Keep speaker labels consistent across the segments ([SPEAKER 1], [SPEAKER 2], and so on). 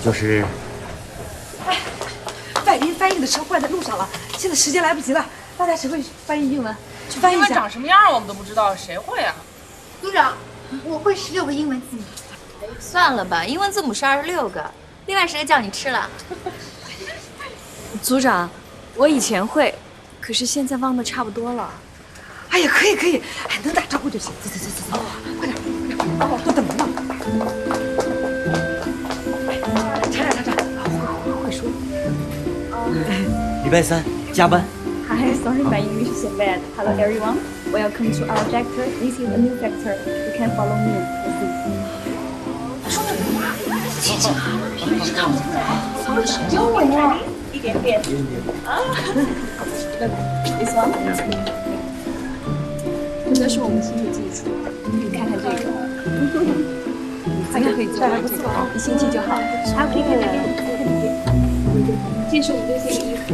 [SPEAKER 1] 就是。
[SPEAKER 2] 哎，外宾翻译的车坏在路上了，现在时间来不及了。大家谁会翻译英文？去翻译一下。
[SPEAKER 3] 英文长什么样我们都不知道，谁会啊？
[SPEAKER 4] 组长，我会16个英文字母。
[SPEAKER 5] 算了吧，英文字母是26个。另外谁叫你吃了？
[SPEAKER 6] 组长，我以前会，可是现在忘得差不多了。
[SPEAKER 2] 哎呀，可以可以，哎，能打招呼就行。走走走走走，快点快点，都等着呢。查，会说。
[SPEAKER 1] 礼拜3加班。
[SPEAKER 6] Hi, sorry, my English is so bad. Hello, everyone. Welcome to our vector. This is a new vector. You can follow me. This one. 这个是我们新的技术，你看看这个，它就可以做完这个，1星期就好。好，可以看这边。这是我们最新的衣服，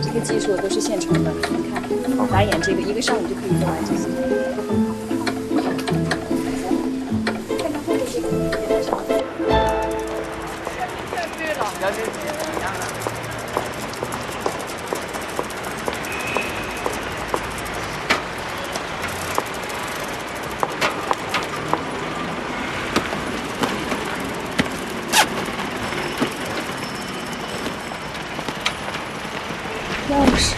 [SPEAKER 6] 这个技术都是现成的。你看，打眼这个1个上午就可以做完这些。看看后面这个，别太长。
[SPEAKER 3] 对了，了解你一样的。
[SPEAKER 6] 钥匙。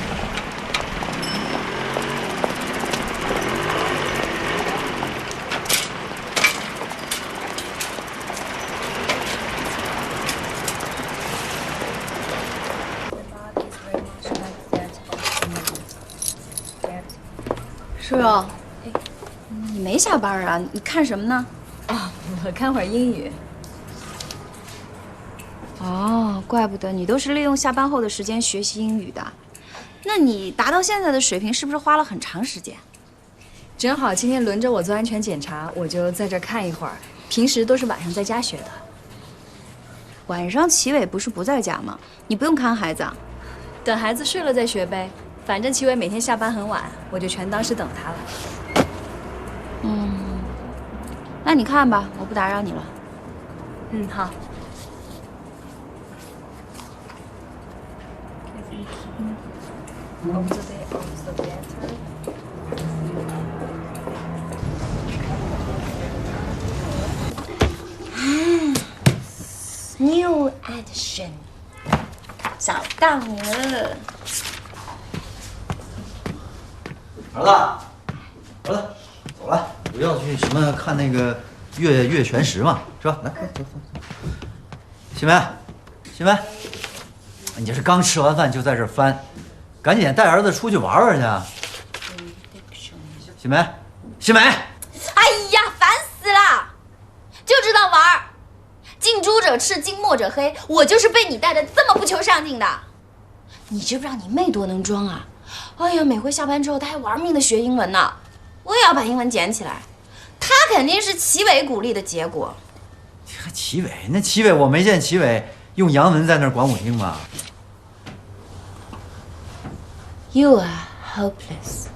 [SPEAKER 5] 舒柔，你没下班啊？你看什么呢？
[SPEAKER 6] 哦，我看会儿英语。
[SPEAKER 5] 哦，怪不得你都是利用下班后的时间学习英语的。那你达到现在的水平，是不是花了很长时间？
[SPEAKER 6] 正好今天轮着我做安全检查，我就在这儿看一会儿。平时都是晚上在家学的。
[SPEAKER 5] 晚上齐伟不是不在家吗？你不用看孩子啊？
[SPEAKER 6] 等孩子睡了再学呗。反正齐伟每天下班很晚，我就全当是等他了。
[SPEAKER 5] 那你看吧，我不打扰你了。
[SPEAKER 6] 好。
[SPEAKER 5] New edition， 找到你了。
[SPEAKER 1] 儿子，走了，不要去什么看那个月全食嘛，是吧？来，走。新梅，你这是刚吃完饭就在这儿翻，赶紧带儿子出去玩玩去。新梅，
[SPEAKER 5] 哎呀，烦死了！就知道玩儿，近朱者赤，近墨者黑。我就是被你带的这么不求上进的。你知不知道你妹多能装啊？哎呀，每回下班之后，她还玩命的学英文呢。我也要把英文捡起来。她肯定是齐伟鼓励的结果。
[SPEAKER 1] 齐伟，我没见齐伟用洋文在那儿管我听吧。
[SPEAKER 5] You are hopeless。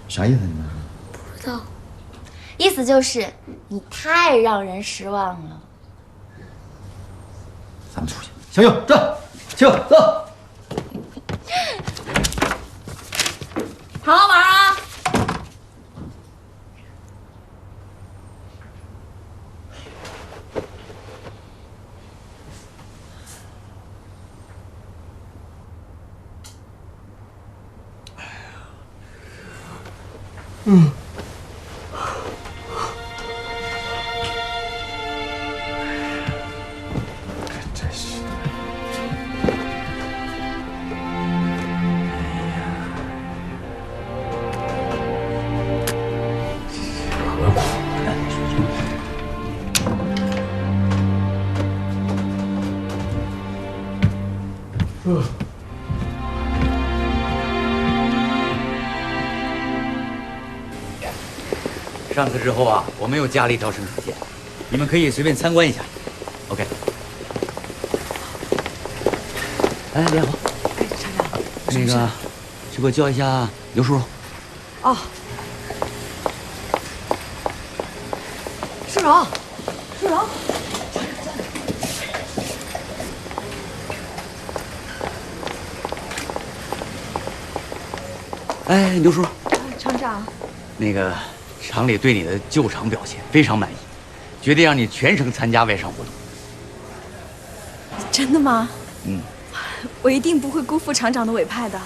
[SPEAKER 1] 啥意思？你们说？
[SPEAKER 5] 不知道。意思就是你太让人失望了。
[SPEAKER 1] 咱们出去。小勇，这，齐伟，走。
[SPEAKER 5] 好好玩啊！
[SPEAKER 1] 真是。何苦呢？上次之后啊，我们又加了一条省水线，你们可以随便参观一下。OK。哎，连好。
[SPEAKER 2] 哎，厂长，
[SPEAKER 1] 那个，去给我叫一下刘叔叔。
[SPEAKER 2] 哦，舒柔，舒荣，
[SPEAKER 7] 哎，牛叔，
[SPEAKER 2] 厂长，
[SPEAKER 7] 那个厂里对你的救场表现非常满意，决定让你全程参加外商活动。
[SPEAKER 6] 真的吗？
[SPEAKER 7] 嗯，
[SPEAKER 6] 我一定不会辜负厂长的委派的。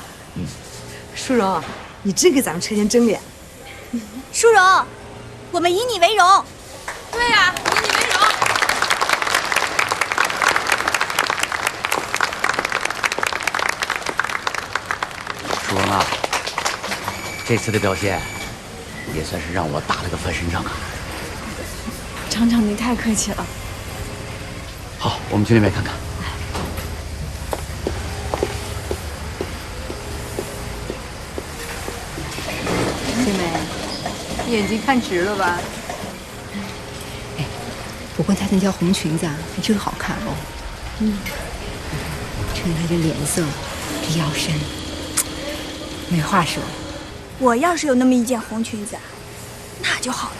[SPEAKER 2] 舒荣，你真给咱们车间争脸。
[SPEAKER 5] 舒荣，我们以你为荣。
[SPEAKER 3] 对呀、以你为荣。
[SPEAKER 7] 舒荣啊，这次的表现也算是让我打了个翻身仗啊。
[SPEAKER 6] 厂长，你太客气了。
[SPEAKER 7] 好，我们去那边看看。
[SPEAKER 8] 新梅，你眼睛看直了吧？
[SPEAKER 9] 不过她那条红裙子啊，还真好看哦。衬她这脸色，这腰身，没话说。
[SPEAKER 5] 我要是有那么一件红裙子，那就好了。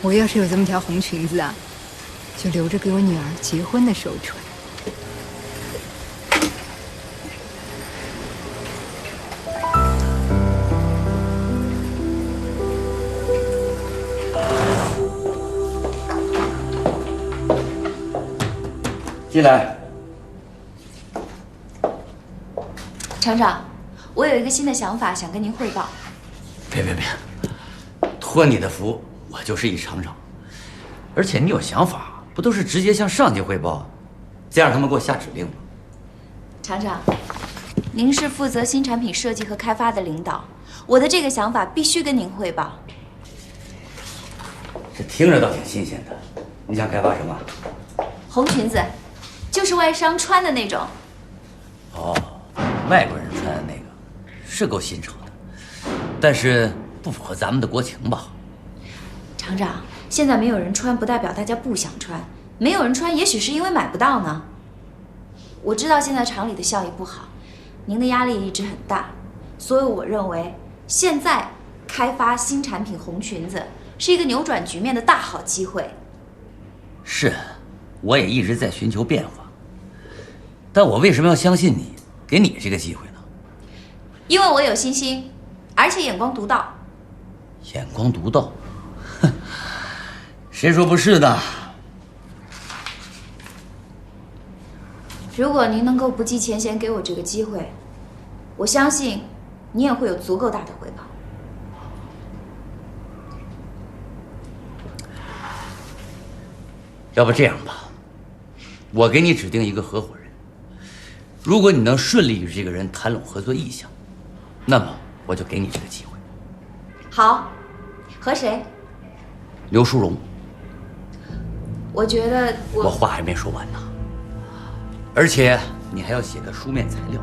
[SPEAKER 9] 我要是有这么条红裙子啊，就留着给我女儿结婚的时候穿。
[SPEAKER 7] 进来。
[SPEAKER 5] 厂长，我有一个新的想法，想跟您汇报。
[SPEAKER 7] 别，托你的福，我就是一厂长。而且你有想法，不都是直接向上级汇报，再让他们给我下指令吗？
[SPEAKER 5] 厂长，您是负责新产品设计和开发的领导，我的这个想法必须跟您汇报。
[SPEAKER 7] 这听着倒挺新鲜的。你想开发什么？
[SPEAKER 5] 红裙子，就是外商穿的那种。
[SPEAKER 7] 哦，外国人穿的那个，是够新潮的，但是不符合咱们的国情吧？
[SPEAKER 5] 厂长，现在没有人穿，不代表大家不想穿。没有人穿，也许是因为买不到呢。我知道现在厂里的效益不好，您的压力一直很大，所以我认为现在开发新产品红裙子是一个扭转局面的大好机会。
[SPEAKER 7] 是，我也一直在寻求变化，但我为什么要相信你，给你这个机会呢？
[SPEAKER 5] 因为我有信心，而且眼光独到。
[SPEAKER 7] 眼光独到，哼，谁说不是呢？
[SPEAKER 5] 如果您能够不计前嫌给我这个机会，我相信你也会有足够大的回报。
[SPEAKER 7] 要不这样吧，我给你指定一个合伙人，如果你能顺利与这个人谈拢合作意向，那么我就给你这个机会。
[SPEAKER 5] 好，和谁？
[SPEAKER 7] 刘淑荣。
[SPEAKER 5] 我觉得
[SPEAKER 7] 我话还没说完呢，而且你还要写个书面材料，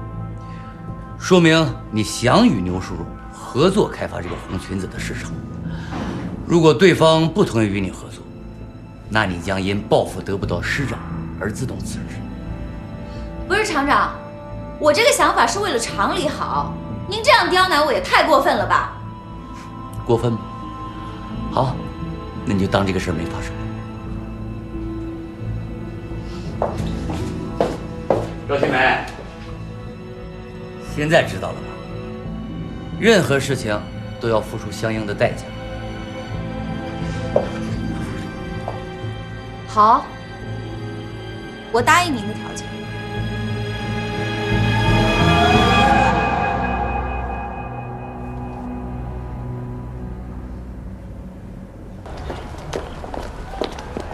[SPEAKER 7] 说明你想与牛淑荣合作开发这个红裙子的市场。如果对方不同意与你合作，那你将因报复得不到施展而自动辞职。
[SPEAKER 5] 不是厂长，我这个想法是为了厂里好，您这样刁难我也太过分了吧？
[SPEAKER 7] 过分吗？好，那你就当这个事儿没发生。赵新梅，现在知道了吧？任何事情都要付出相应的代价。
[SPEAKER 5] 好，我答应您的条件。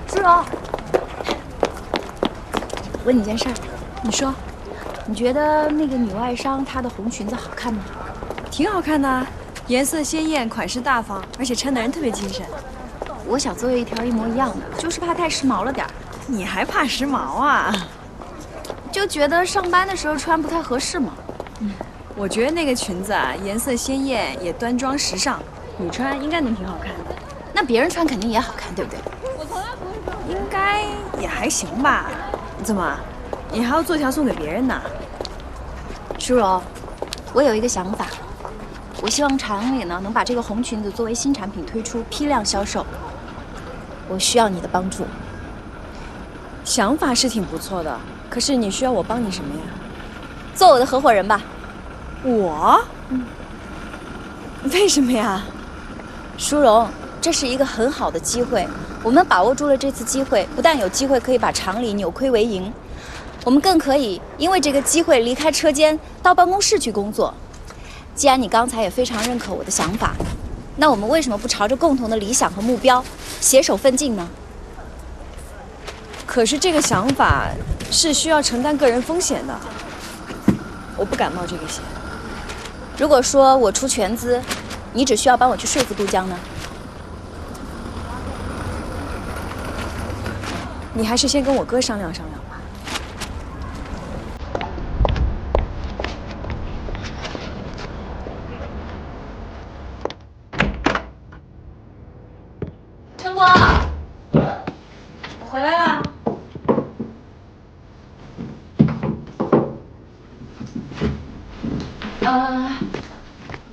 [SPEAKER 6] 舒荣，
[SPEAKER 5] 问你件事儿，
[SPEAKER 6] 你说，
[SPEAKER 5] 你觉得那个女外商她的红裙子好看吗？
[SPEAKER 6] 挺好看的啊，颜色鲜艳，款式大方，而且穿的人特别精神。
[SPEAKER 5] 我想做一条一模一样的，就是怕太时髦了点儿。
[SPEAKER 6] 你还怕时髦啊？
[SPEAKER 5] 就觉得上班的时候穿不太合适嘛。
[SPEAKER 6] 我觉得那个裙子啊，颜色鲜艳，也端庄时尚，你穿应该能挺好看的。
[SPEAKER 5] 那别人穿肯定也好看，对不对？
[SPEAKER 6] 应该也还行吧。怎么，你还要做条送给别人呢？
[SPEAKER 5] 舒柔，我有一个想法，我希望厂里呢能把这个红裙子作为新产品推出，批量销售。我需要你的帮助。
[SPEAKER 6] 想法是挺不错的，可是你需要我帮你什么呀？
[SPEAKER 5] 做我的合伙人吧。
[SPEAKER 6] 我？为什么呀？
[SPEAKER 5] 淑荣，这是一个很好的机会，我们把握住了这次机会，不但有机会可以把厂里扭亏为盈，我们更可以因为这个机会离开车间，到办公室去工作。既然你刚才也非常认可我的想法，那我们为什么不朝着共同的理想和目标携手奋进呢？
[SPEAKER 6] 可是这个想法是需要承担个人风险的，我不敢冒这个险。
[SPEAKER 5] 如果说我出全资，你只需要帮我去说服都江呢？
[SPEAKER 6] 你还是先跟我哥商量商量吧。
[SPEAKER 5] 陈果，我回来了。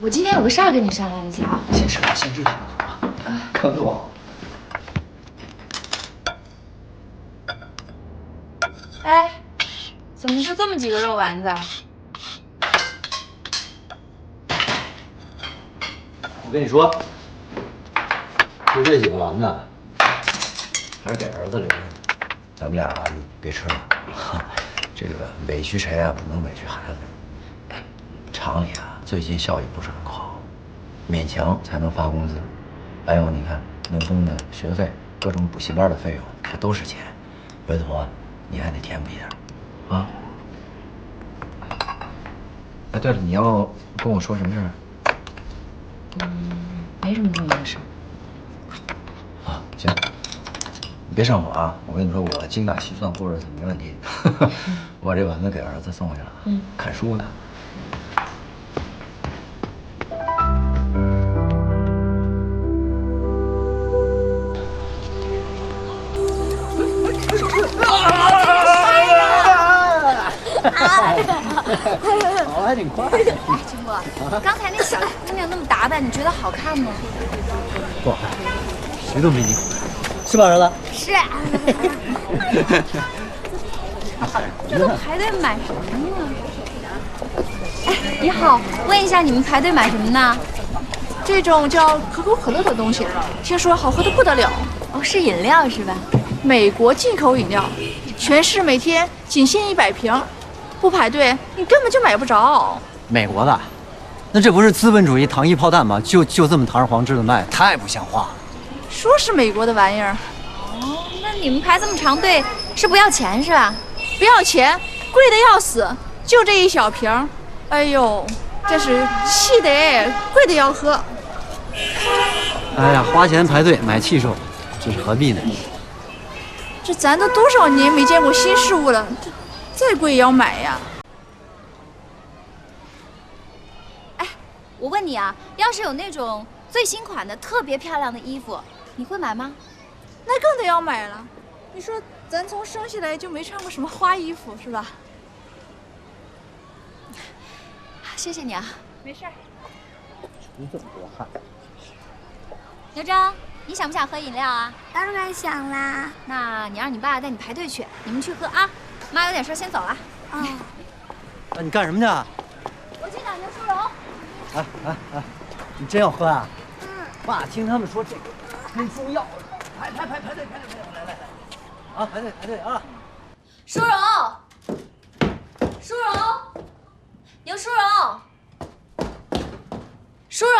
[SPEAKER 5] 我今天有个事儿跟你商量一下啊。
[SPEAKER 1] 先吃点，先吃点。坑我。
[SPEAKER 3] 哎，怎么就这么几个肉丸子啊？
[SPEAKER 1] 我跟你说，就这几个丸子，还是给儿子留着。咱们俩别吃了，这个委屈谁啊？不能委屈孩子。厂里啊，最近效益不是很好，勉强才能发工资。还有你看，文峰的学费、各种补习班的费用，这都是钱。回头啊，你还得填补一点啊。哎，对了，你要跟我说什么事儿？
[SPEAKER 3] 没什么重要的事。
[SPEAKER 1] 啊，行，你别上火啊！我跟你说，我精打细算过日子没问题。我把这丸子给儿子送去了，看书呢。跑还挺快。
[SPEAKER 5] 哎，陈果，刚才那小姑娘那么打扮，你觉得好看吗？
[SPEAKER 1] 不好看，谁都没你好看，是吧，儿子？
[SPEAKER 5] 是。这都排队买什么呢？哎，你好，问一下你们排队买什么呢？
[SPEAKER 4] 这种叫可口可乐的东西，听说好喝的不得了。
[SPEAKER 5] 哦，是饮料是吧？
[SPEAKER 4] 美国进口饮料，全市每天仅限100瓶，不排队你根本就买不着。
[SPEAKER 1] 美国的，那这不是资本主义糖衣炮弹吗？就这么堂而皇之的卖，太不像话了。
[SPEAKER 4] 说是美国的玩意儿，
[SPEAKER 5] 哦，那你们排这么长队是不要钱是吧？
[SPEAKER 4] 不要钱，贵的要死，就这一小瓶，哎呦，真是气得贵的要喝。
[SPEAKER 1] 哎呀，花钱排队买气受，这是何必呢？
[SPEAKER 4] 这咱都多少年没见过新事物了，这再贵也要买呀。
[SPEAKER 5] 哎，我问你啊，要是有那种最新款的特别漂亮的衣服，你会买吗？
[SPEAKER 4] 那更得要买了。你说咱从生下来就没穿过什么花衣服是吧？
[SPEAKER 5] 谢谢你啊。
[SPEAKER 4] 没事儿。
[SPEAKER 1] 出这么多汗。
[SPEAKER 5] 刘铮，你想不想喝饮料啊？
[SPEAKER 4] 当然想啦。
[SPEAKER 5] 那你让你爸带你排队去，你们去喝啊。妈有点事先走了。
[SPEAKER 4] 哦。
[SPEAKER 1] 那你干什么去？
[SPEAKER 5] 我去找牛淑荣。
[SPEAKER 1] 哎，你真要喝啊？爸听他们说这个跟猪药似的，排队，来，啊，排队啊！
[SPEAKER 5] 淑荣，牛淑荣，淑荣。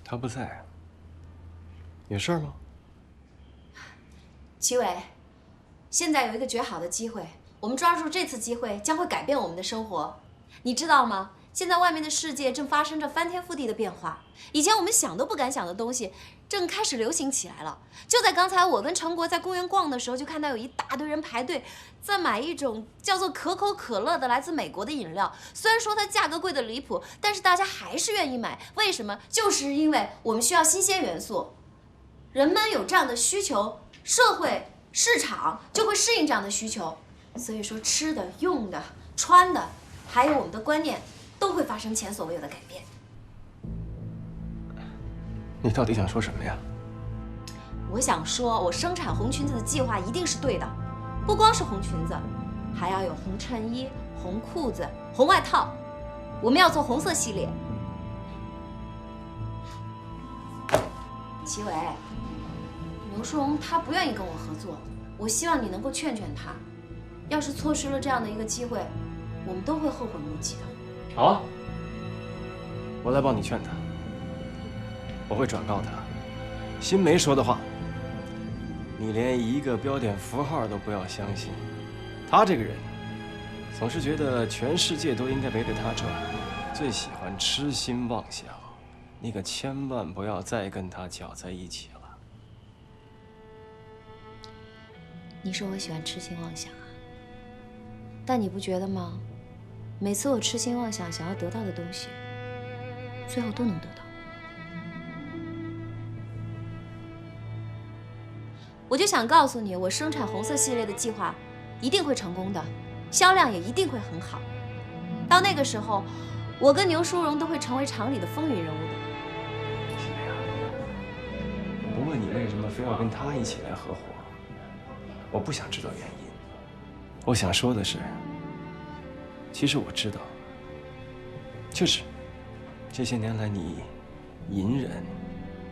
[SPEAKER 10] 他不在，有事吗？
[SPEAKER 5] 齐伟，现在有一个绝好的机会，我们抓住这次机会，将会改变我们的生活。你知道吗？现在外面的世界正发生着翻天覆地的变化，以前我们想都不敢想的东西，正开始流行起来了。就在刚才，我跟成国在公园逛的时候，就看到有一大堆人排队，在买一种叫做可口可乐的来自美国的饮料。虽然说它价格贵得离谱，但是大家还是愿意买。为什么？就是因为我们需要新鲜元素，人们有这样的需求，社会市场就会适应这样的需求。所以说，吃的、用的、穿的，还有我们的观念，都会发生前所未有的改变。
[SPEAKER 10] 你到底想说什么呀？
[SPEAKER 5] 我想说，我生产红裙子的计划一定是对的，不光是红裙子，还要有红衬衣、红裤子、红外套。我们要做红色系列。齐伟，牛淑荣她不愿意跟我合作，我希望你能够劝劝她。要是错失了这样的一个机会，我们都会后悔莫及的。
[SPEAKER 10] 好啊，我来帮你劝他。我会转告他，新梅说的话，你连一个标点符号都不要相信。他这个人，总是觉得全世界都应该围着他转，最喜欢痴心妄想。你可千万不要再跟他搅在一起了。
[SPEAKER 5] 你说我喜欢痴心妄想啊？但你不觉得吗？每次我痴心妄想想要得到的东西，最后都能得到。我就想告诉你，我生产红色系列的计划一定会成功的，销量也一定会很好。到那个时候，我跟牛淑荣都会成为厂里的风云人物的。
[SPEAKER 10] 我不问你为什么非要跟他一起来合伙，我不想知道原因。我想说的是，其实我知道，确实，这些年来你隐忍、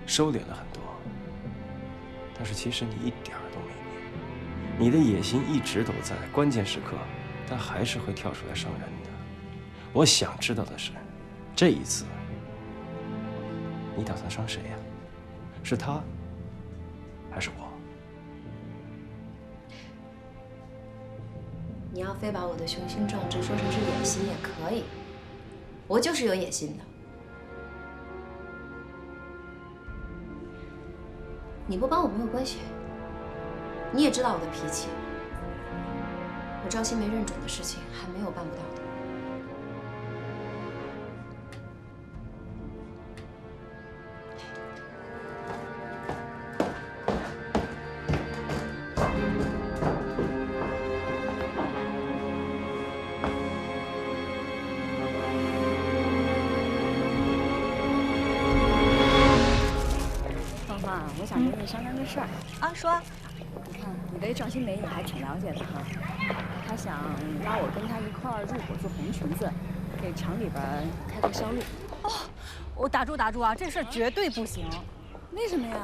[SPEAKER 10] 收敛了很多。但是其实你一点儿都没变，你的野心一直都在，关键时刻，它还是会跳出来伤人的。我想知道的是，这一次，你打算伤谁呀？是他，还是我？
[SPEAKER 5] 你要非把我的雄心壮志说成是野心也可以，我就是有野心的。你不帮我没有关系，你也知道我的脾气。我赵新梅认准的事情还没有办不到的。
[SPEAKER 6] 我想跟你商量个事儿
[SPEAKER 2] 啊，说。
[SPEAKER 6] 你看，你对赵新梅也还挺了解的哈。她想拉我跟她一块儿入伙做红裙子，给厂里边开拓销路。
[SPEAKER 2] 哦，我打住啊，这事儿绝对不行。
[SPEAKER 6] 为什么呀？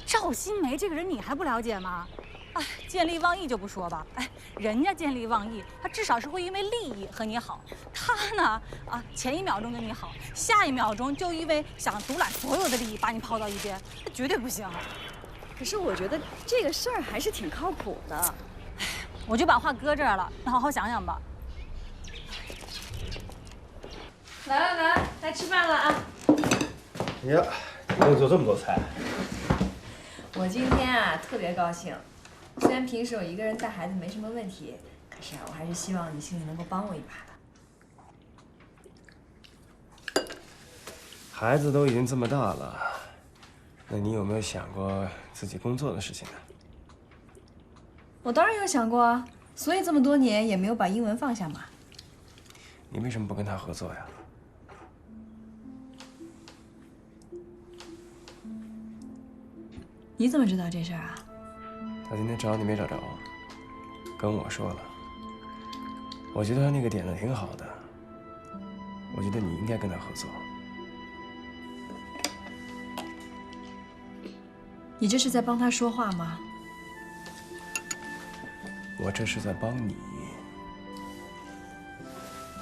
[SPEAKER 2] 赵新梅这个人你还不了解吗？哎，见利忘义就不说吧，哎，人家见利忘义，他至少是会因为利益和你好。他呢，啊，前一秒钟跟你好，下一秒钟就因为想独揽所有的利益把你抛到一边，这绝对不行。
[SPEAKER 6] 可是我觉得这个事儿还是挺靠谱的。
[SPEAKER 2] 哎，我就把话搁这儿了，你好好想想吧。来吃饭了啊！
[SPEAKER 10] 呀，今天做这么多菜。
[SPEAKER 11] 我今天啊特别高兴。虽然平时我一个人带孩子没什么问题，可是啊，我还是希望你心里能够帮我一把的。
[SPEAKER 10] 孩子都已经这么大了，那你有没有想过自己工作的事情呢？
[SPEAKER 11] 我当然有想过啊，所以这么多年也没有把英文放下嘛。
[SPEAKER 10] 你为什么不跟他合作呀？
[SPEAKER 11] 你怎么知道这事儿啊？
[SPEAKER 10] 他今天找你没找着，跟我说了。我觉得他那个点子挺好的，我觉得你应该跟他合作。
[SPEAKER 11] 你这是在帮他说话吗？
[SPEAKER 10] 我这是在帮你。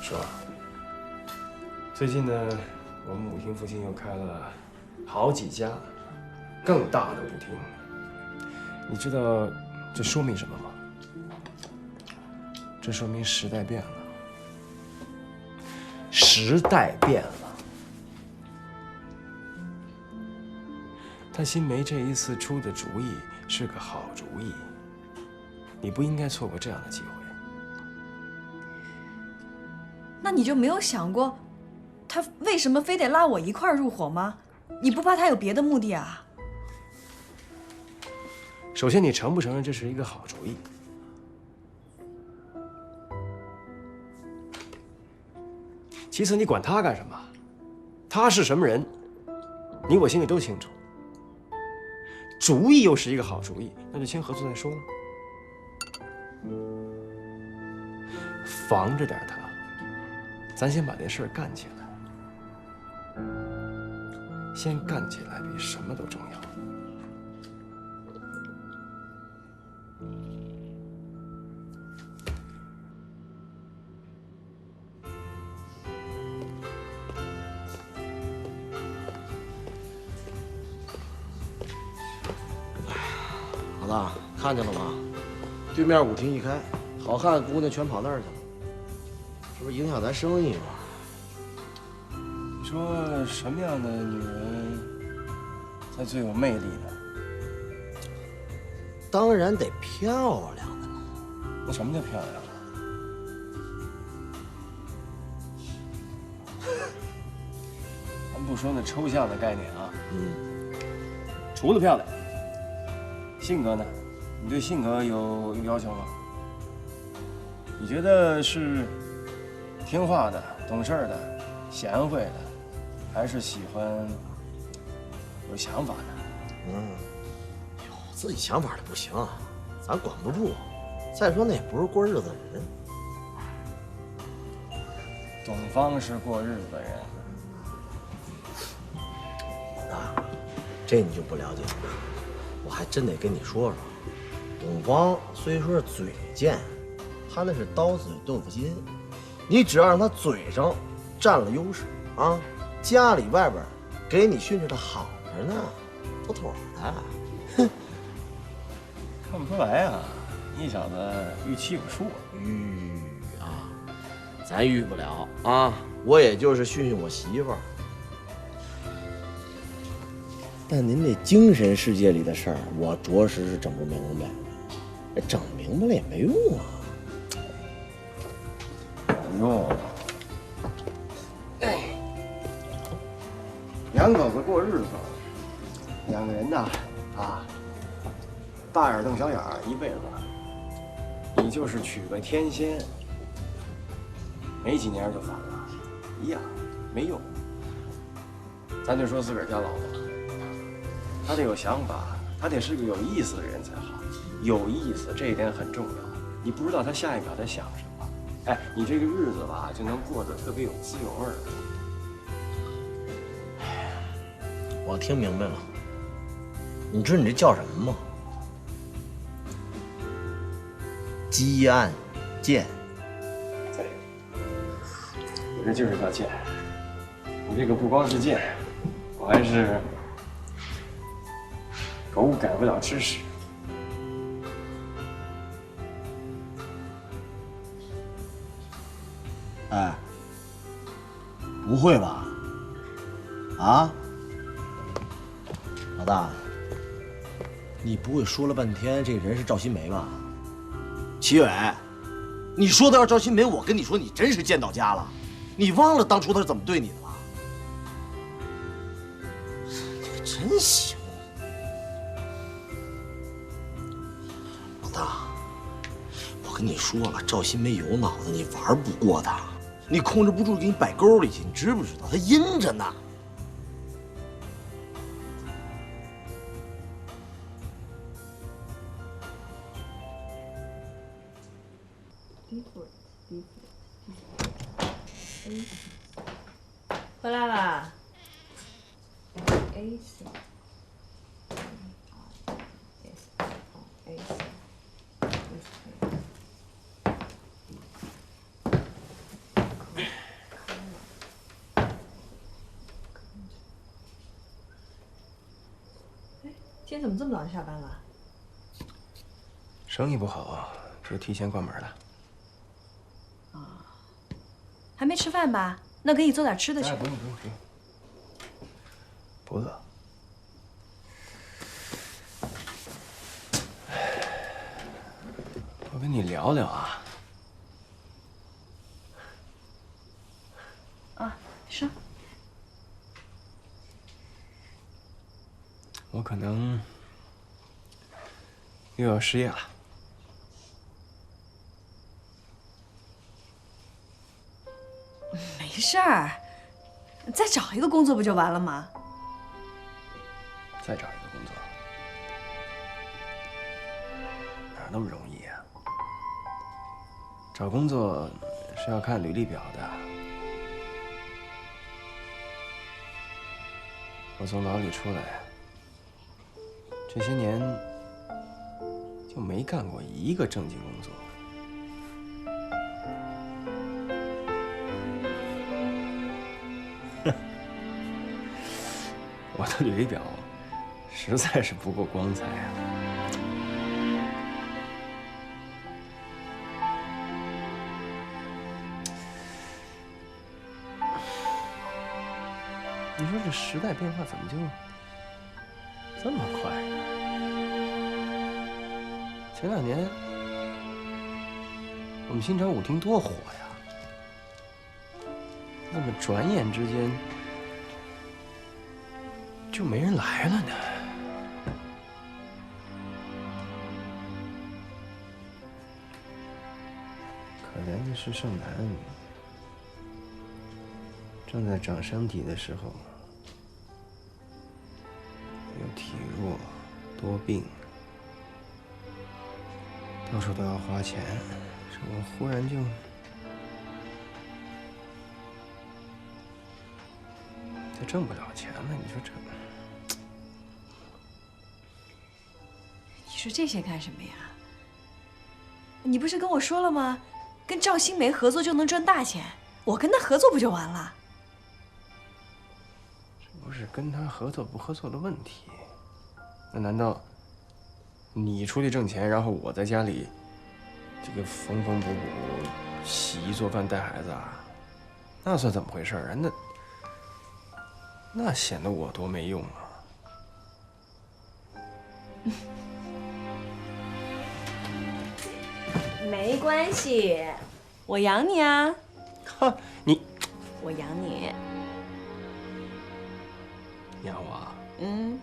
[SPEAKER 10] 说，最近呢，我们舞厅附近又开了好几家更大的舞厅。你知道这说明什么吗？这说明时代变了。时代变了。但新梅这一次出的主意是个好主意，你不应该错过这样的机会。
[SPEAKER 11] 那你就没有想过，他为什么非得拉我一块儿入伙吗？你不怕他有别的目的啊？
[SPEAKER 10] 首先，你承不承认这是一个好主意？其次，你管他干什么？他是什么人，你我心里都清楚。主意又是一个好主意，那就先合作再说了。防着点他，咱先把这事儿干起来。先干起来比什么都重要。
[SPEAKER 12] 老大，看见了吗？对面舞厅一开，好看的姑娘全跑那儿去了，是不是影响咱生意啊？
[SPEAKER 10] 你说什么样的女人才最有魅力呢？
[SPEAKER 12] 当然得漂亮的了。
[SPEAKER 10] 那什么叫漂亮啊？咱们不说那抽象的概念啊，除了漂亮，性格呢？你对性格有要求吗？你觉得是听话的、懂事的、贤惠的，还是喜欢有想法的？
[SPEAKER 12] 有自己想法的不行，咱管不住。再说那也不是过日子的人。
[SPEAKER 10] 董芳是过日子的人。
[SPEAKER 12] 老大，这你就不了解了。我还真得跟你说说，董芳虽说是嘴贱，他那是刀子嘴豆腐心。你只要让他嘴上占了优势啊，家里外边给你训斥的好着呢，妥妥的。哼，
[SPEAKER 10] 看不出来啊，你小子预期有数啊。
[SPEAKER 12] 咱遇不了啊，我也就是训训我媳妇儿。但您这精神世界里的事儿，我着实是整不明白。整明白了也没用啊。
[SPEAKER 10] 有用。两口子过日子，两个人呐，大眼瞪小眼儿一辈子。你就是娶个天仙，没几年就反了，一样没用。咱就说自个儿家老婆，他得有想法，他得是个有意思的人才好。有意思这一点很重要，你不知道他下一秒在想什么。哎，你这个日子吧，就能过得特别有滋有味儿。
[SPEAKER 12] 我听明白了，你知道你这叫什么吗？积案贱。
[SPEAKER 10] 对，我这就是叫贱。你这个不光是贱，我还是狗改不了吃屎。
[SPEAKER 12] 哎，不会吧？啊，老大，你不会说了半天这人是赵新梅吧？齐伟，你说的要是赵新梅，我跟你说，你真是贱到家了。你忘了当初他是怎么对你的了？你可真行，老大，我跟你说了，赵新梅有脑子，你玩不过她。你控制不住，给你摆沟里去，你知不知道？他阴着呢。
[SPEAKER 11] 回来啦。A C A C。今天怎么这么早就下班了？
[SPEAKER 10] 生意不好，就提前关门了。
[SPEAKER 11] 还没吃饭吧？那给你做点吃的去。
[SPEAKER 10] 不用，不饿。我跟你聊聊啊。
[SPEAKER 11] 说。
[SPEAKER 10] 我可能又要失业了。
[SPEAKER 11] 没事儿，再找一个工作不就完了吗？
[SPEAKER 10] 再找一个工作，哪那么容易啊？找工作是要看履历表的。我从牢里出来，这些年就没干过一个正经工作。我的履历表实在是不够光彩啊！你说这时代变化怎么就这么快呢？前2年我们新潮舞厅多火呀，那么转眼之间就没人来了呢。可怜的是盛楠，正在长身体的时候，又体弱多病，到处都要花钱，这我忽然就挣不了钱了。你说这，
[SPEAKER 11] 你说这些干什么呀？你不是跟我说了吗？跟赵新梅合作就能赚大钱，我跟她合作不就完了？
[SPEAKER 10] 这不是跟他合作不合作的问题，那难道你出去挣钱，然后我在家里这个缝缝补补、洗衣做饭、带孩子啊？那算怎么回事啊？那显得我多没用啊！
[SPEAKER 11] 没关系，我养你啊！
[SPEAKER 10] 哈，你，
[SPEAKER 11] 我养你。
[SPEAKER 10] 养我啊？
[SPEAKER 11] 嗯。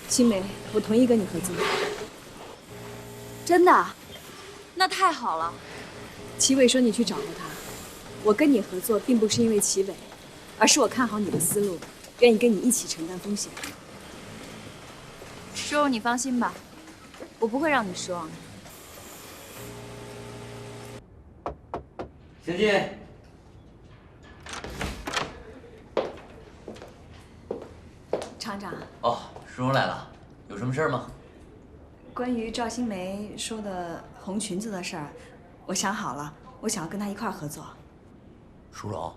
[SPEAKER 6] 新梅，我同意跟你合作。
[SPEAKER 3] 真的？那太好了。
[SPEAKER 6] 齐伟说你去找过他，我跟你合作并不是因为齐伟，而是我看好你的思路，愿意跟你一起承担风险。
[SPEAKER 3] 叔叔，你放心吧，我不会让你失望的。
[SPEAKER 7] 请进。
[SPEAKER 11] 厂长。
[SPEAKER 7] 哦，淑荣来了，有什么事儿吗？
[SPEAKER 11] 关于赵新梅说的红裙子的事儿，我想好了，我想要跟她一块儿合作。
[SPEAKER 7] 淑荣，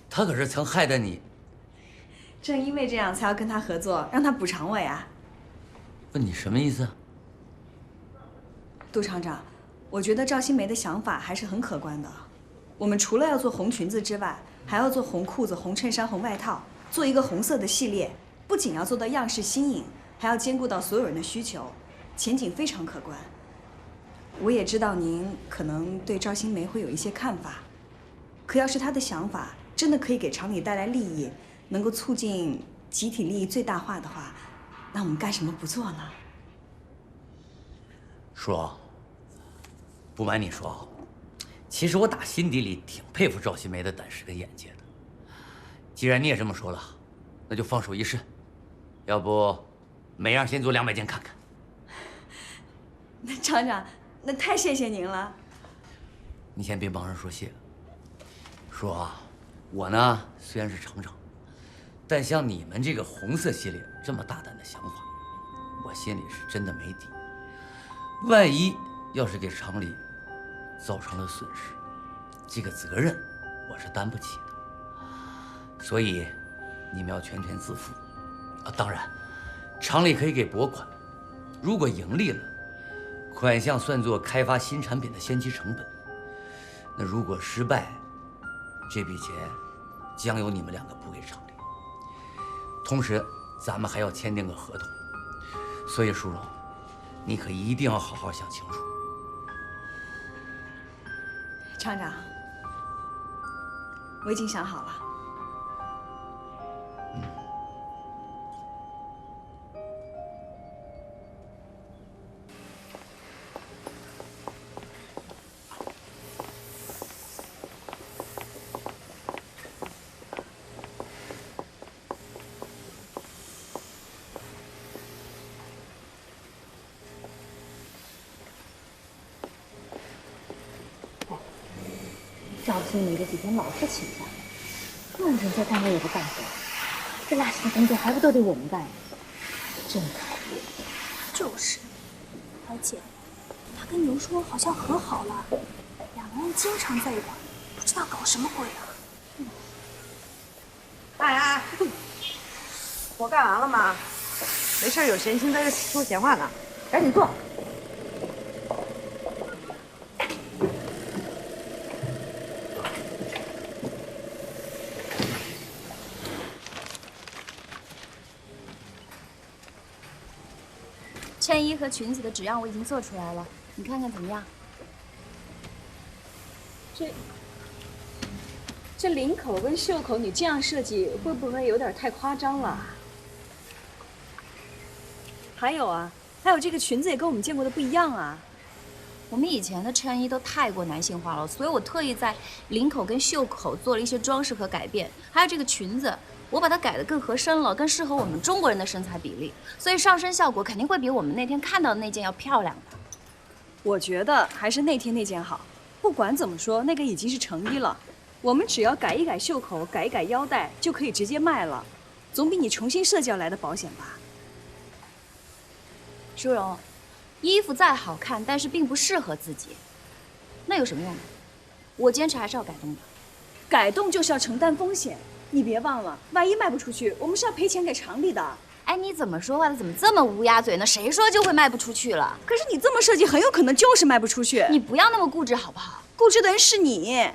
[SPEAKER 7] 她可是曾害得你。
[SPEAKER 11] 正因为这样，才要跟她合作，让她补偿我呀。
[SPEAKER 7] 问你什么意思？
[SPEAKER 11] 杜厂长，我觉得赵新梅的想法还是很可观的。我们除了要做红裙子之外，还要做红裤子、红衬衫、红外套，做一个红色的系列。不仅要做到样式新颖，还要兼顾到所有人的需求，前景非常可观。我也知道您可能对赵新梅会有一些看法，可要是她的想法真的可以给厂里带来利益，能够促进集体利益最大化的话，那我们干什么不做呢？
[SPEAKER 7] 淑荣，不瞒你说啊，其实我打心底里挺佩服赵新梅的胆识跟眼界的。既然你也这么说了，那就放手一试。要不，每样先做200件看看。
[SPEAKER 11] 那厂长，那太谢谢您了。
[SPEAKER 7] 你先别帮人说谢。说啊，我呢虽然是厂长，但像你们这个红色系列这么大胆的想法，我心里是真的没底。万一要是给厂里造成了损失，这个责任我是担不起的。所以，你们要全权自负。啊，当然，厂里可以给拨款，如果盈利了，款项算作开发新产品的先期成本。那如果失败，这笔钱将由你们两个补给厂里。同时，咱们还要签订个合同，所以淑荣，你可一定要好好想清楚。
[SPEAKER 11] 厂长，我已经想好了。
[SPEAKER 6] 赵新梅这几天老是请假，论人在单位也不干活，这垃圾的工作还不都得我们干呀？真讨厌。
[SPEAKER 13] 就是，而且他跟牛叔好像和好了，两个人经常在一块，不知道搞什么鬼啊！
[SPEAKER 14] 哎，活干完了吗？没事有闲心在这说闲话呢，赶紧做。
[SPEAKER 5] 衬衣和裙子的纸样我已经做出来了，你看看怎么样？
[SPEAKER 6] 这领口跟袖口你这样设计，会不会有点太夸张了？
[SPEAKER 11] 还有这个裙子也跟我们见过的不一样啊。
[SPEAKER 5] 我们以前的衬衣都太过男性化了，所以我特意在领口跟袖口做了一些装饰和改变。还有这个裙子，我把它改得更合身了，更适合我们中国人的身材比例，所以上身效果肯定会比我们那天看到的那件要漂亮的。
[SPEAKER 11] 我觉得还是那天那件好。不管怎么说，那个已经是成衣了，我们只要改一改袖口，改一改腰带，就可以直接卖了，总比你重新设计要来的保险吧。
[SPEAKER 5] 淑荣，衣服再好看，但是并不适合自己，那有什么用呢？我坚持还是要改动的。
[SPEAKER 11] 改动就是要承担风险，你别忘了，万一卖不出去，我们是要赔钱给厂里的。
[SPEAKER 5] 哎，你怎么说话的？怎么这么乌鸦嘴呢？谁说就会卖不出去了？
[SPEAKER 11] 可是你这么设计，很有可能就是卖不出去。
[SPEAKER 5] 你不要那么固执好不好？
[SPEAKER 11] 固执的人是你。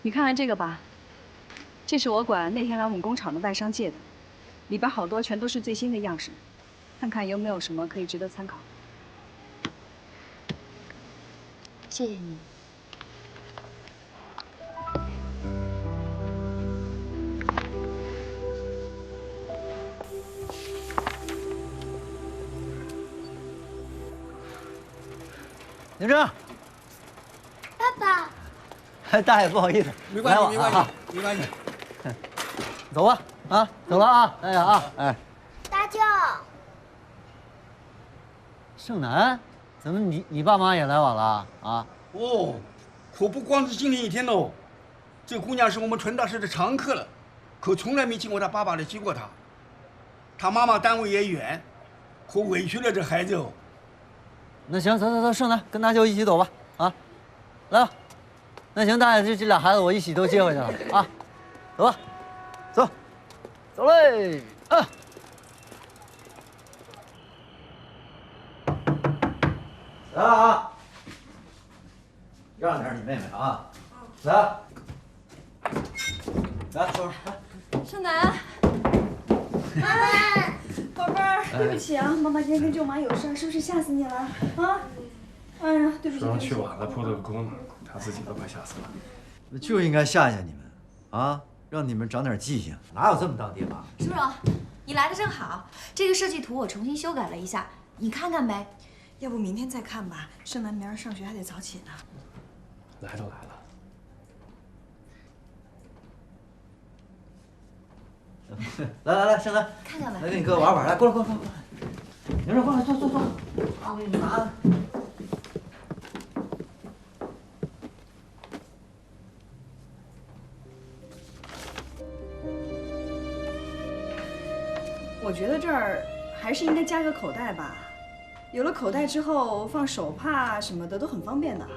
[SPEAKER 11] 你看看这个吧，这是我管那天来我们工厂的外商借的，里边好多全都是最新的样式，看看有没有什么可以值得参考。
[SPEAKER 5] 谢谢你。
[SPEAKER 1] 宁正，
[SPEAKER 5] 爸爸。
[SPEAKER 1] 大爷，不好意思，
[SPEAKER 15] 没关系，没关系，没关系。
[SPEAKER 1] 走吧，啊，走了啊，大爷啊，哎。
[SPEAKER 5] 大舅。
[SPEAKER 1] 盛楠，怎么你爸妈也来晚了啊？
[SPEAKER 15] 哦，可不光是今天一天喽，这姑娘是我们传达室的常客了，可从来没见过她爸爸来接过她。她妈妈单位也远，可委屈了这孩子哦。
[SPEAKER 1] 那行，走，盛楠，跟大舅一起走吧，啊，来吧。那行，大爷，这俩孩子我一起都接回去了啊，走吧，走嘞，啊。来啊，让点你妹妹啊，来，来，说来。
[SPEAKER 11] 盛楠，宝贝儿，对不起啊，妈妈今天跟舅妈有事，是不是吓死你了啊？啊，哎呀，对不起。
[SPEAKER 10] 书荣去晚了，扑了个空，他自己都快吓死了。
[SPEAKER 1] 那就应该吓吓你们，啊，让你们长点记性。哪有这么当爹妈？
[SPEAKER 5] 舒荣，你来的正好，这个设计图我重新修改了一下，你看看呗。
[SPEAKER 11] 要不明天再看吧，盛楠明儿上学还得早起呢。
[SPEAKER 10] 来都来
[SPEAKER 1] 了。来，盛楠，
[SPEAKER 5] 看看吧。
[SPEAKER 1] 来，跟你哥玩玩。来，过来。明儿过来，坐。我给你拿。
[SPEAKER 11] 我觉得这儿还是应该加个口袋吧，有了口袋之后，放手帕什么的都很方便的。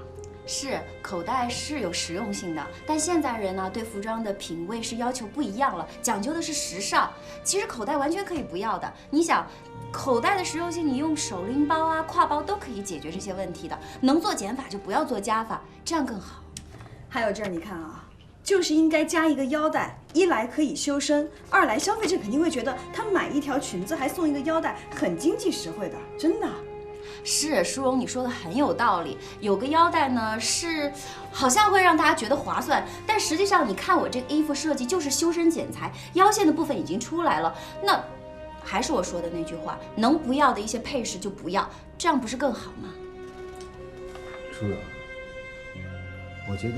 [SPEAKER 5] 是，口袋是有实用性的，但现在人呢对服装的品味是要求不一样了，讲究的是时尚。其实口袋完全可以不要的，你想，口袋的实用性，你用手拎包啊、挎包都可以解决这些问题的。能做减法就不要做加法，这样更好。
[SPEAKER 11] 还有这儿，你看啊。就是应该加一个腰带，一来可以修身，二来消费者肯定会觉得他买一条裙子还送一个腰带，很经济实惠的，真的。
[SPEAKER 5] 是，舒荣，你说的很有道理。有个腰带呢，是好像会让大家觉得划算，但实际上你看我这个衣服设计就是修身剪裁，腰线的部分已经出来了。那还是我说的那句话，能不要的一些配饰就不要，这样不是更好吗？
[SPEAKER 10] 舒荣，我觉得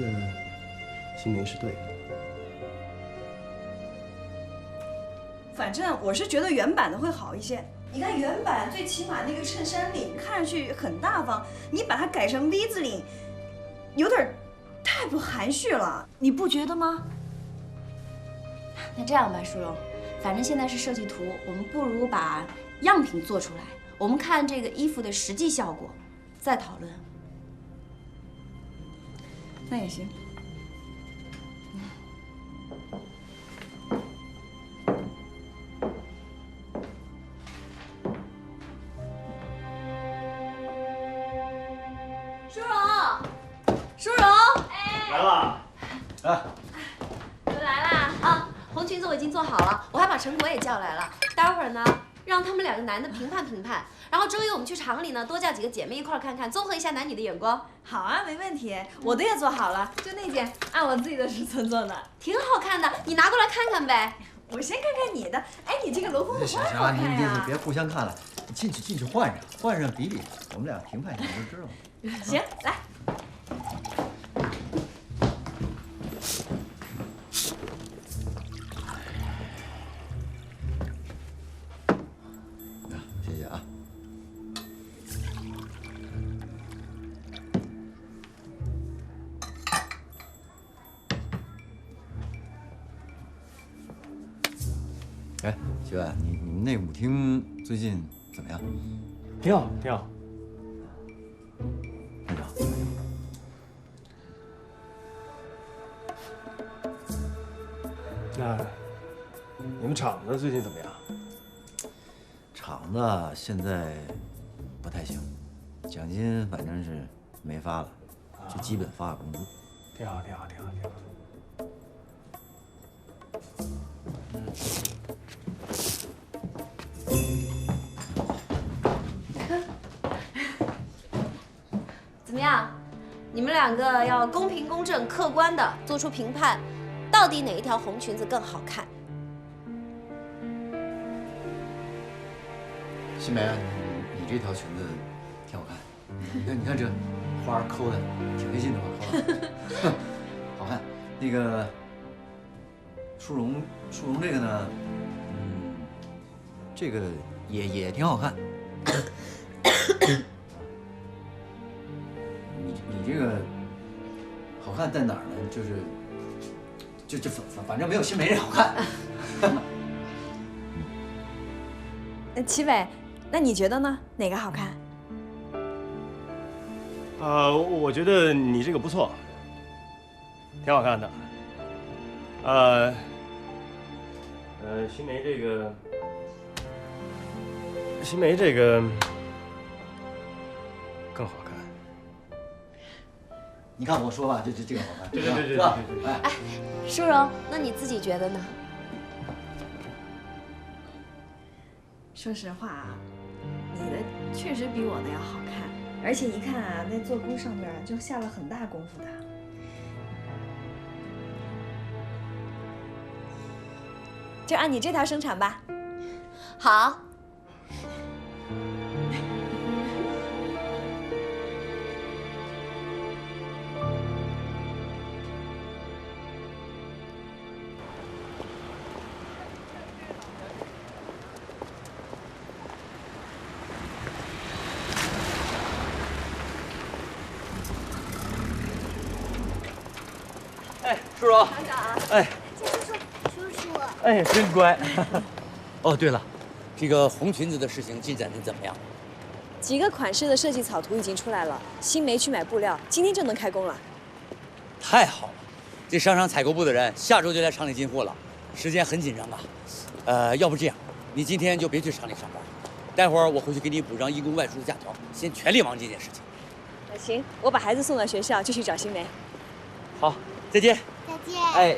[SPEAKER 10] 新梅是对的。
[SPEAKER 11] 反正我是觉得原版的会好一些。你看原版最起码那个衬衫领看上去很大方，你把它改成 V 字领，有点太不含蓄了，你不觉得吗？
[SPEAKER 5] 那这样吧，舒荣，反正现在是设计图，我们不如把样品做出来，我们看这个衣服的实际效果，再讨论。
[SPEAKER 11] 那也行。
[SPEAKER 5] 舒荣，
[SPEAKER 10] 来了，
[SPEAKER 1] 来，
[SPEAKER 5] 你们来啦啊！红裙子我已经做好了，我还把陈果也叫来了。待会儿呢，让他们两个男的评判评判，然后周一我们去厂里呢，多叫几个姐妹一块看看，综合一下男女的眼光。
[SPEAKER 11] 好啊，没问题，我的也做好了，就那件，按我自己的尺寸做的，
[SPEAKER 5] 挺好看的，你拿过来看看呗。
[SPEAKER 11] 我先看看你的，哎，你这个镂空的花好看
[SPEAKER 1] 呀！你别互相看了，进去换上比比，我们俩评判一下就知道了。
[SPEAKER 11] 行，来。
[SPEAKER 1] 谢谢啊。哎，徐伟，你们那舞厅最近怎么样？
[SPEAKER 10] 挺好，挺好。
[SPEAKER 1] 班长，
[SPEAKER 10] 那你们厂子最近怎么样？
[SPEAKER 1] 厂子现在不太行，奖金反正是没发了，就基本发个工资。
[SPEAKER 10] 挺好，挺好，挺好，挺好。
[SPEAKER 5] 怎么样？你们两个要公平、公正、客观的做出评判，到底哪一条红裙子更好看？
[SPEAKER 1] 新梅，你这条裙子挺好看，你看这花抠的挺费劲的吧？抠的，好看。那个舒荣这个呢，这个也挺好看。你这个好看在哪儿呢？反正没有新梅这好看。
[SPEAKER 11] 齐伟，那你觉得呢？哪个好看？
[SPEAKER 10] 我觉得你这个不错，挺好看的。新梅这个更好看。
[SPEAKER 1] 你看我说吧，这个好看，
[SPEAKER 10] 对，
[SPEAKER 1] 是吧？
[SPEAKER 5] 哎，舒荣，那你自己觉得呢？
[SPEAKER 11] 说实话啊，你的确实比我的要好看。而且一看啊，那做工上面就下了很大功夫的。就按你这条生产吧。
[SPEAKER 5] 好。
[SPEAKER 7] 哎，叔叔。
[SPEAKER 13] 厂长。
[SPEAKER 7] 哎。
[SPEAKER 13] 叔叔。
[SPEAKER 7] 哎，真乖。哦，对了，这个红裙子的事情进展得怎么样？
[SPEAKER 11] 几个款式的设计草图已经出来了，新梅去买布料，今天就能开工了。
[SPEAKER 7] 太好了，这商场采购部的人下周就来厂里进货了，时间很紧张啊。要不这样，你今天就别去厂里上班，待会儿我回去给你补上义工外出的假条，先全力忙这件事情。
[SPEAKER 11] 那行，我把孩子送到学校，就去找新梅。
[SPEAKER 7] 好，再见。
[SPEAKER 13] 再见。
[SPEAKER 7] 哎。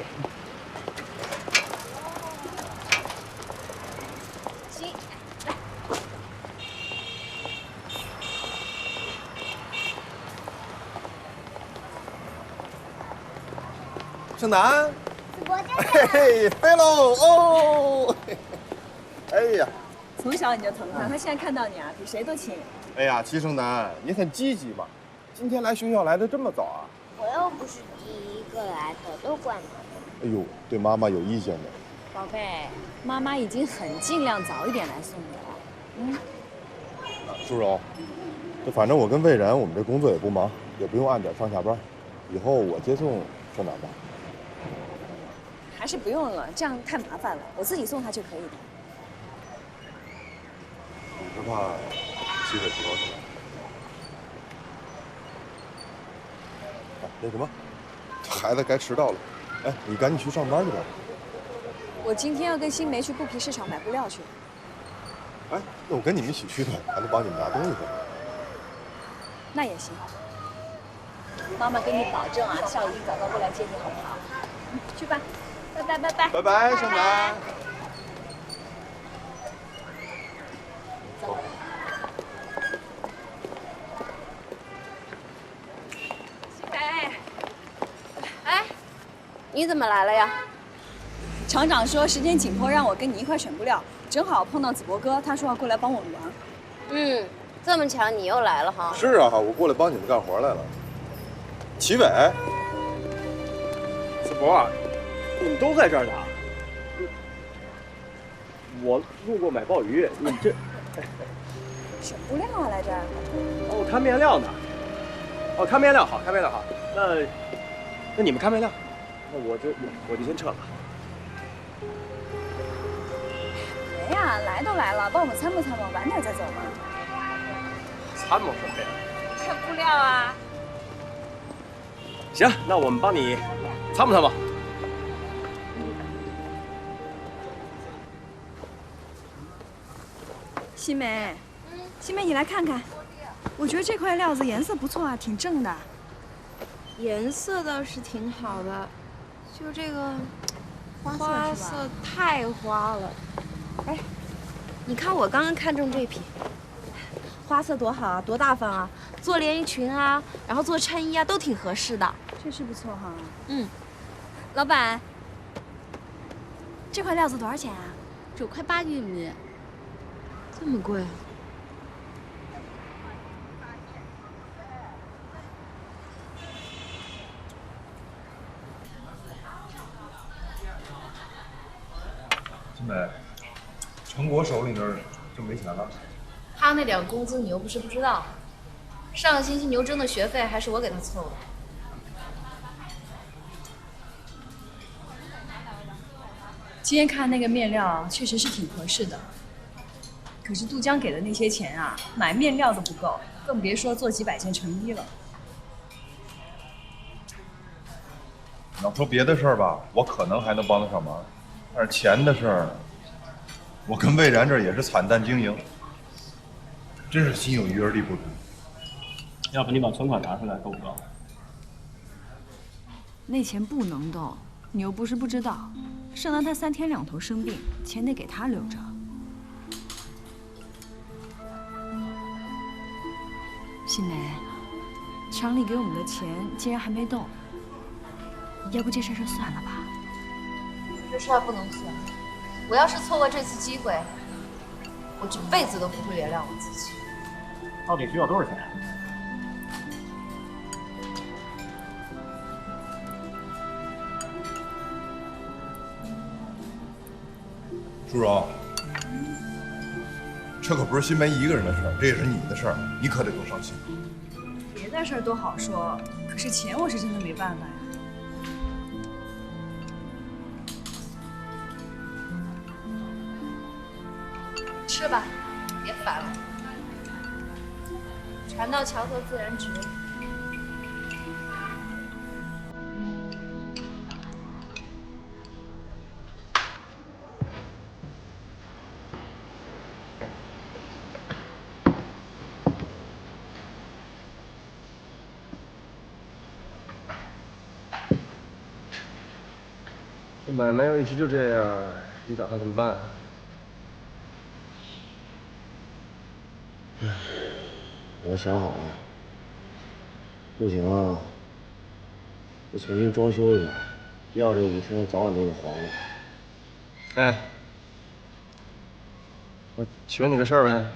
[SPEAKER 12] 盛楠，
[SPEAKER 13] 嘿
[SPEAKER 12] 嘿，飞喽！哦，哎呀，
[SPEAKER 11] 从小你就疼他，他现在看到你啊，比谁都亲。
[SPEAKER 12] 哎呀，齐盛楠，你很积极嘛，今天来学校来的这么早啊？
[SPEAKER 13] 我又不是第一个来的，都怪妈妈。
[SPEAKER 12] 哎呦，对妈妈有意见的。
[SPEAKER 11] 宝贝，妈妈已经很尽量早一点来送你了。
[SPEAKER 12] 淑柔，这反正我跟魏然，我们这工作也不忙，也不用按点上下班，以后我接送盛楠吧。
[SPEAKER 11] 还是不用了，这样太麻烦了，我自己送他就可以了。
[SPEAKER 12] 你是怕齐伟不高兴？那什么，孩子该迟到了，哎，你赶紧去上班去吧。
[SPEAKER 11] 我今天要跟新梅去布皮市场买布料去。
[SPEAKER 12] 哎，那我跟你们一起去呗，还能帮你们拿东西。
[SPEAKER 11] 那也行。妈妈跟你保证啊，下午一早到过来接你，好不好？去吧。拜拜拜拜
[SPEAKER 12] 拜拜，盛楠。
[SPEAKER 11] 走。新梅，
[SPEAKER 5] 哎，你怎么来了呀？
[SPEAKER 11] 厂长说时间紧迫，让我跟你一块选布料，正好碰到子博哥，他说要过来帮我们忙。
[SPEAKER 5] 嗯，这么巧你又来了哈？
[SPEAKER 12] 是啊，我过来帮你们干活来了。齐伟，
[SPEAKER 10] 子博，你们都在这儿呢。我路过买鲍鱼，你这
[SPEAKER 11] 选布料啊，来这儿。
[SPEAKER 10] 哦，看面料呢。哦，看面料好，看面料好。那你们看面料，那我就先撤了。
[SPEAKER 11] 别呀，来都来了，帮我们参谋参谋，晚点再走嘛。
[SPEAKER 10] 参谋什么呀？
[SPEAKER 11] 看布料啊。
[SPEAKER 10] 行，那我们帮你参谋参谋。
[SPEAKER 11] 新梅，新梅，你来看看，我觉得这块料子颜色不错啊，挺正的。
[SPEAKER 3] 颜色倒是挺好的，就这个花色太花了。哎，你看我刚刚看中这匹，花色多好啊，多大方啊，做连衣裙啊，然后做衬衣啊，都挺合适的。
[SPEAKER 11] 确实不错哈。
[SPEAKER 3] 嗯，
[SPEAKER 11] 老板，这块料子多少钱啊
[SPEAKER 3] 9块8一米，这么贵啊？
[SPEAKER 16] 新梅，陈果手里那儿就没钱了。
[SPEAKER 5] 他那点工资你又不是不知道，上个星期牛真的学费还是我给他凑的。
[SPEAKER 11] 今天看那个面料确实是挺合适的，可是杜江给的那些钱啊，买面料都不够，更别说做几百件成衣了。
[SPEAKER 16] 你要说别的事儿吧，我可能还能帮得上忙，但是钱的事儿，我跟魏然这儿也是惨淡经营，真是心有余而力不足。
[SPEAKER 10] 要不你把存款拿出来，够不够？
[SPEAKER 11] 那钱不能动，你又不是不知道，盛楠他3天2头生病，钱得给他留着。新梅，厂里给我们的钱竟然还没动，要不这事儿就算了吧？
[SPEAKER 5] 这事儿不能算。我要是错过这次机会，我这辈子都不会原谅我自己。
[SPEAKER 17] 到底需要多少钱？
[SPEAKER 16] 朱荣，这可不是新梅一个人的事儿，这也是你的事儿，你可得多伤心。
[SPEAKER 11] 别的事儿都好说，可是钱我是真的没办法呀。
[SPEAKER 5] 吃吧，别烦了。船到桥头自然直。
[SPEAKER 10] 这买卖要一直就这样，你打算怎么办？
[SPEAKER 12] 我想好了，不行啊，我重新装修一下，要这5天早晚都得还了。
[SPEAKER 10] 哎，我求你个事儿呗。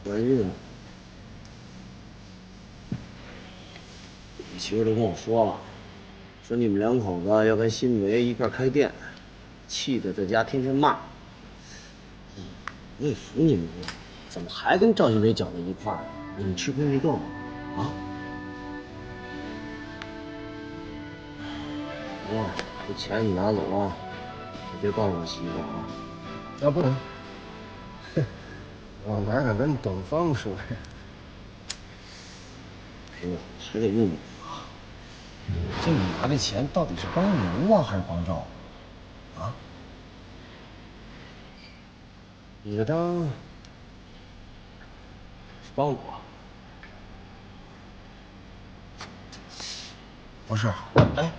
[SPEAKER 12] 怀孕了。你媳妇都跟我说了，说你们两口子要跟新梅一块开店，气得在家天天骂。我也服你们了，怎么还跟赵新梅搅在一块儿？你们吃亏没够啊？行了，这钱你拿走啊，你别告诉我媳妇啊。
[SPEAKER 10] 那不能，我哪敢跟董芳说呀？
[SPEAKER 12] 哎呦，还得问我。这你拿这钱到底是帮牛啊，还是帮赵？啊？
[SPEAKER 10] 你就当是帮我。
[SPEAKER 12] 不是，哎。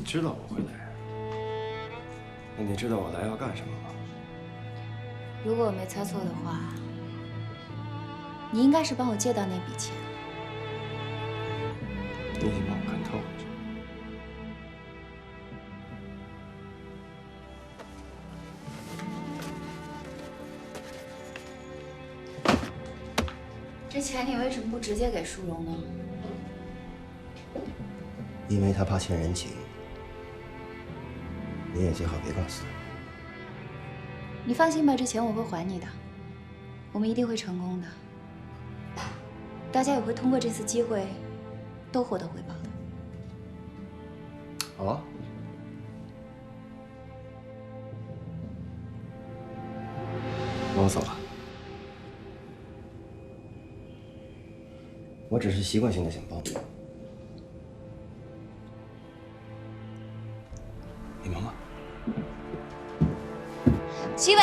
[SPEAKER 10] 知道我会来，那你知道我来要干什么吗？
[SPEAKER 5] 如果我没猜错的话，你应该是帮我借到那笔钱。
[SPEAKER 10] 你已经把我看透了。
[SPEAKER 5] 这钱你为什么不直接给淑荣呢？
[SPEAKER 12] 因为他怕欠人情。你也最好别告诉他。
[SPEAKER 5] 你放心吧，这钱我会还你的，我们一定会成功的。大家也会通过这次机会，都获得回报的。
[SPEAKER 10] 好啊。那我走了。
[SPEAKER 12] 我只是习惯性的想帮你。
[SPEAKER 10] 你忙吗？
[SPEAKER 5] 齐伟，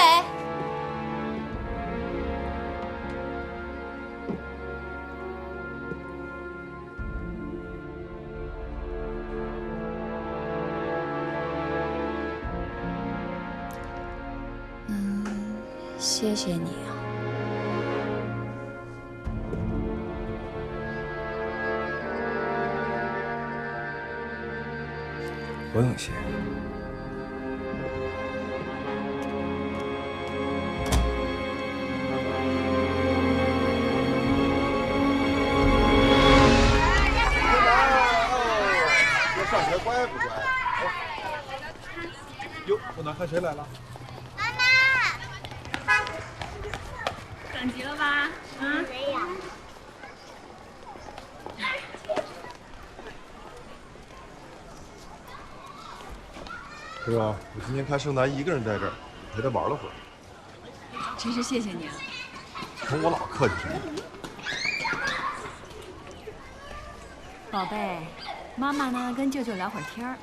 [SPEAKER 5] 谢谢你啊。
[SPEAKER 10] 不用谢。
[SPEAKER 16] 这上学乖不乖啊？哟，我哪看谁来了？
[SPEAKER 6] 等急了吧？
[SPEAKER 13] 谁呀？
[SPEAKER 16] 是吧？我今天看盛楠一个人在这儿，陪他玩了会儿。
[SPEAKER 11] 真是谢谢你啊！
[SPEAKER 16] 瞅我老客气什么？
[SPEAKER 11] 宝贝，妈妈呢跟舅舅聊会儿天儿，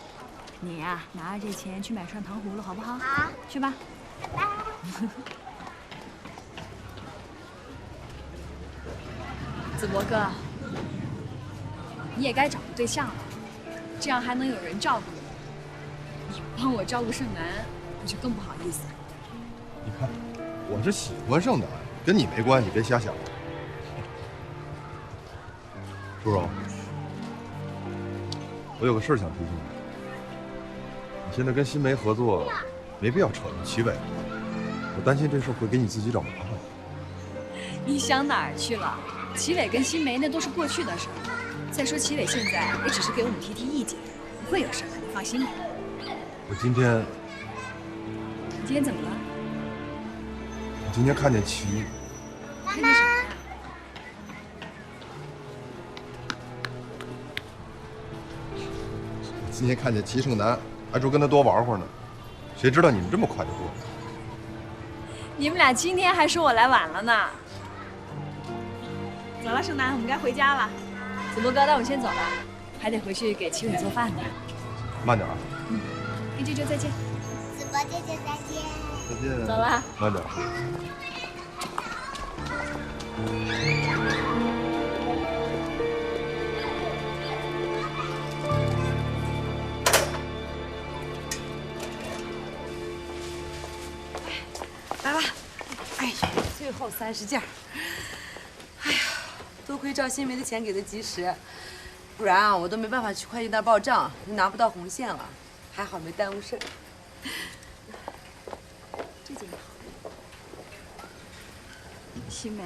[SPEAKER 11] 你呀拿着这钱去买串糖葫芦好不好？
[SPEAKER 13] 好，
[SPEAKER 11] 去吧。子博哥，你也该找个对象了，这样还能有人照顾你。你帮我照顾盛楠，我就更不好意思。
[SPEAKER 16] 你看，我是喜欢盛楠，跟你没关系，别瞎想。叔叔，我有个事儿想提醒你。你现在跟新梅合作，没必要扯上齐伟，我担心这事儿会给你自己找麻烦。
[SPEAKER 11] 你想哪儿去了？齐伟跟新梅那都是过去的事儿。再说齐伟现在也只是给我们提提意见，不会有事的，你放心吧。
[SPEAKER 16] 我今天
[SPEAKER 11] 怎么了？
[SPEAKER 16] 我今天看见齐，
[SPEAKER 11] 看见什么呀？
[SPEAKER 16] 我今天看见齐盛楠还说跟他多玩会儿呢，谁知道你们这么快就过来？
[SPEAKER 11] 你们俩今天还说我来晚了呢。走了，盛楠，我们该回家了。子博哥，那我先走了，还得回去给齐伟做饭呢。
[SPEAKER 16] 慢点啊。
[SPEAKER 11] 跟舅舅再见。
[SPEAKER 13] 子博舅舅再见。
[SPEAKER 16] 再见。
[SPEAKER 11] 走了。
[SPEAKER 16] 慢点。
[SPEAKER 14] 来吧。哎呀，最后30件。哎呀，多亏赵新梅的钱给的及时，不然啊，我都没办法去会计那儿报账，就拿不到红线了。还好没耽误事儿。
[SPEAKER 11] 这件好。新梅，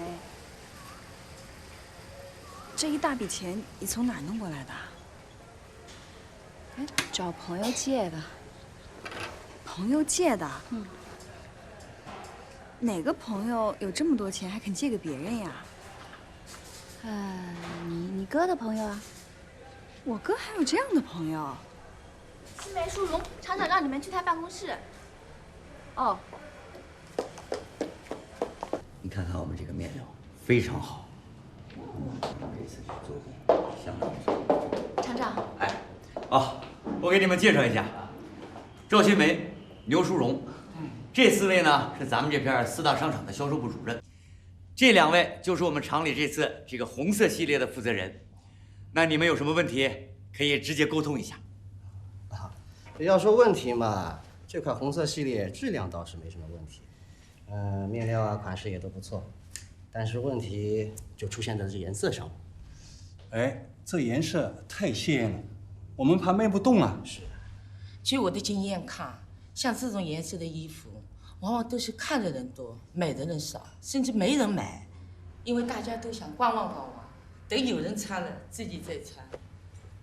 [SPEAKER 11] 这一大笔钱你从哪儿弄过来的？
[SPEAKER 3] 哎，找朋友借的。
[SPEAKER 11] 朋友借的？嗯。哪个朋友有这么多钱还肯借给别人呀？
[SPEAKER 3] 你哥的朋友啊？
[SPEAKER 11] 我哥还有这样的朋友？
[SPEAKER 5] 新梅、淑荣，厂长让你们去他办公室。
[SPEAKER 3] 哦。
[SPEAKER 7] 你看看我们这个面料，非常好。这次去做工相当不错。
[SPEAKER 5] 厂长。
[SPEAKER 7] 哎，我给你们介绍一下，赵新梅、牛淑荣。这4位呢是咱们这片4大商场的销售部主任，这2位就是我们厂里这次这个红色系列的负责人。那你们有什么问题可以直接沟通一下。
[SPEAKER 12] 要说问题嘛，这款红色系列质量倒是没什么问题，面料啊款式也都不错，但是问题就出现在这颜色上了。
[SPEAKER 15] 哎，这颜色太鲜艳了，我们怕卖不动啊。
[SPEAKER 12] 是。
[SPEAKER 18] 据我的经验看，像这种颜色的衣服，往往都是看的人多，买的人少，甚至没人买，因为大家都想观望观望，等有人穿了自己再穿，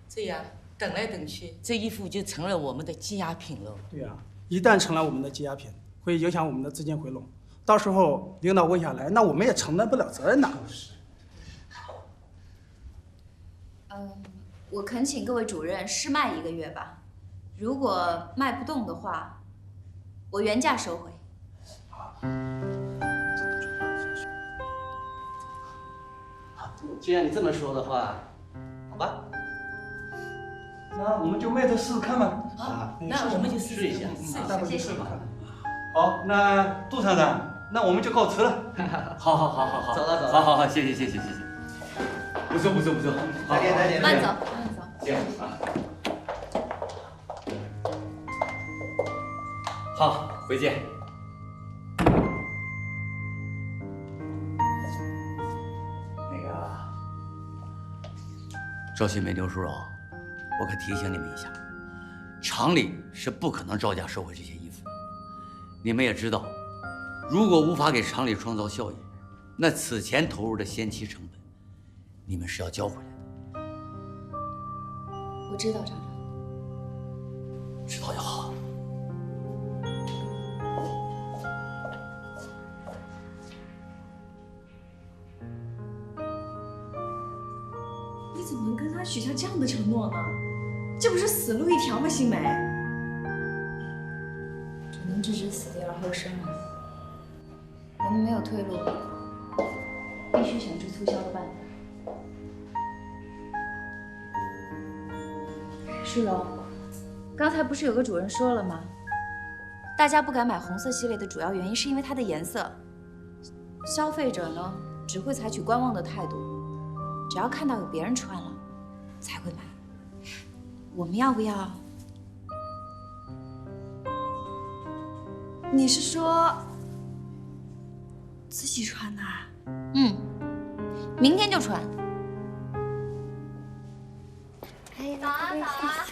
[SPEAKER 18] 这样等来等去，这衣服就成了我们的积压品了。
[SPEAKER 19] 对啊，一旦成了我们的积压品，会影响我们的资金回笼，到时候领导问下来，那我们也承担不了责任呐。
[SPEAKER 5] 我恳请各位主任试卖1个月吧，如果卖不动的话，我原价收回。
[SPEAKER 12] 既然你这么说的话，好吧。
[SPEAKER 15] 那我们就卖着试试看吧。
[SPEAKER 18] 那我们就试
[SPEAKER 12] 一下，
[SPEAKER 18] 谢谢。
[SPEAKER 15] 好，那杜厂长，那我们就告辞了。
[SPEAKER 7] 好，
[SPEAKER 12] 走了。
[SPEAKER 7] 好，谢谢。不错。
[SPEAKER 12] 再见。
[SPEAKER 5] 慢走。
[SPEAKER 7] 行啊。好，回见。赵新梅、刘叔叔，我可提醒你们一下，厂里是不可能照价收回这些衣服的。你们也知道，如果无法给厂里创造效益，那此前投入的先期成本，你们是要交回来的。
[SPEAKER 5] 我知道，厂长。
[SPEAKER 7] 知道就好。
[SPEAKER 11] 你怎么能跟他许下这样的承诺呢？这不是死路一条吗？新梅，
[SPEAKER 3] 只能置之死地而后生了。我们没有退路，必须想出促销的办法。舒柔，刚才不是有个主任说了吗？大家不敢买红色系列的主要原因是因为它的颜色。消费者呢，只会采取观望的态度，只要看到有别人穿了，才会买。我们要不要？
[SPEAKER 11] 你是说自己穿的？
[SPEAKER 5] 嗯，明天就穿。早啊早啊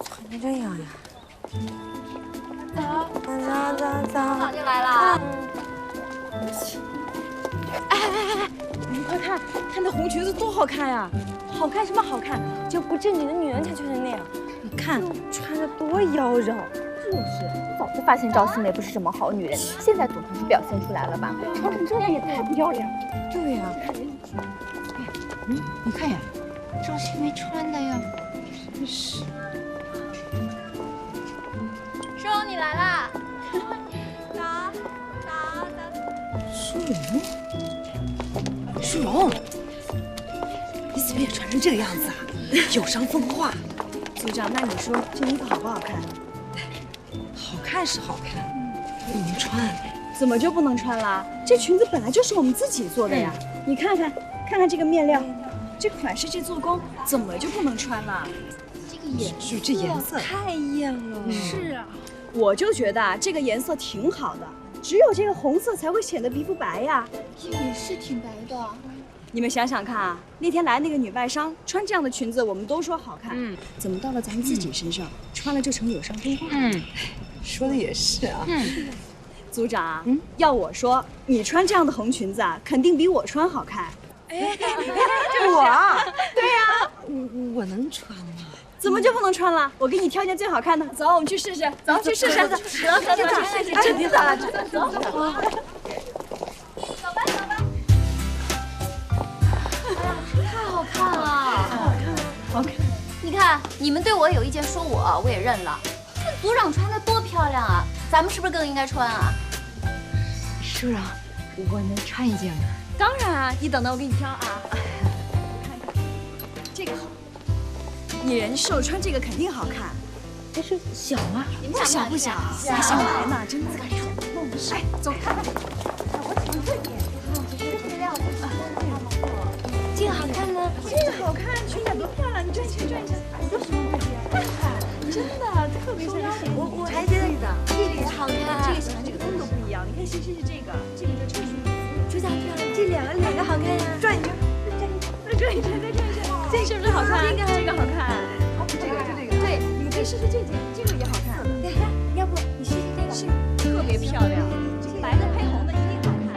[SPEAKER 3] 穿成这样呀？
[SPEAKER 5] 早就来了。
[SPEAKER 11] 你快看，看那红裙子多好看呀！好看什么好看？就不正经的女人才穿成那样。你看穿的多妖娆。
[SPEAKER 13] 就是，我早就发现赵新梅不是什么好女人，现在总算是表现出来了吧？穿成这样也太不要脸了。
[SPEAKER 9] 对呀。你看呀，赵新梅穿的呀，真是。
[SPEAKER 5] 舒柔，你来啦！
[SPEAKER 11] 舒柔，舒柔，你怎么也穿成这个样子啊？有伤风化。组长，那你说这衣服好不好看？好看是好看，不能穿。怎么就不能穿了？这裙子本来就是我们自己做的呀！你看看，看看这个面料，这款式，这做工，怎么就不能穿了？
[SPEAKER 3] 这个颜
[SPEAKER 11] 色，这颜色太艳了。
[SPEAKER 3] 是啊，
[SPEAKER 11] 我就觉得啊，这个颜色挺好的，只有这个红色才会显得皮肤白呀。
[SPEAKER 3] 也是挺白的。
[SPEAKER 11] 你们想想看啊，那天来那个女外商穿这样的裙子，我们都说好看，怎么到了咱们自己身上，穿了就成有伤风化？说的也是啊。组长，要我说，你穿这样的红裙子啊，肯定比我穿好看。我？对呀，
[SPEAKER 3] 我能穿吗？
[SPEAKER 11] 怎么就不能穿了？我给你挑件最好看的，走，我们去试试。走，去试试。走，这挺好，走。
[SPEAKER 5] 太好看了，
[SPEAKER 11] 好看。
[SPEAKER 5] 你看，你们对我有意见说我也认了。这组长穿的多漂亮啊，咱们是不是更应该穿啊？
[SPEAKER 9] 舒柔，我能穿一件吗？
[SPEAKER 11] 当然啊，你等等，我给你挑啊。我看看，这个好，你人瘦，穿这个肯定好看。
[SPEAKER 3] 但是小啊，
[SPEAKER 11] 不小不小，还想来呢，真的。哎，走，看看。我喜欢这件，
[SPEAKER 3] 这个好看吗？
[SPEAKER 11] 这个好看，裙摆多漂亮！你转一圈，转一圈。我就喜欢这件，真的特别像腰点。我还觉得这个也好看，这个喜欢这个风格不一样。你看，先试试这个，这个就成熟。
[SPEAKER 3] 主角漂亮，这两个好看呀！
[SPEAKER 11] 转一圈，再转一圈，再转一圈，这是不是好看？这个好看。这个，对，你可以试试这件，这个也好看。
[SPEAKER 3] 要不你试试这个？
[SPEAKER 11] 是，特别漂亮。这个白的配红的一定好看。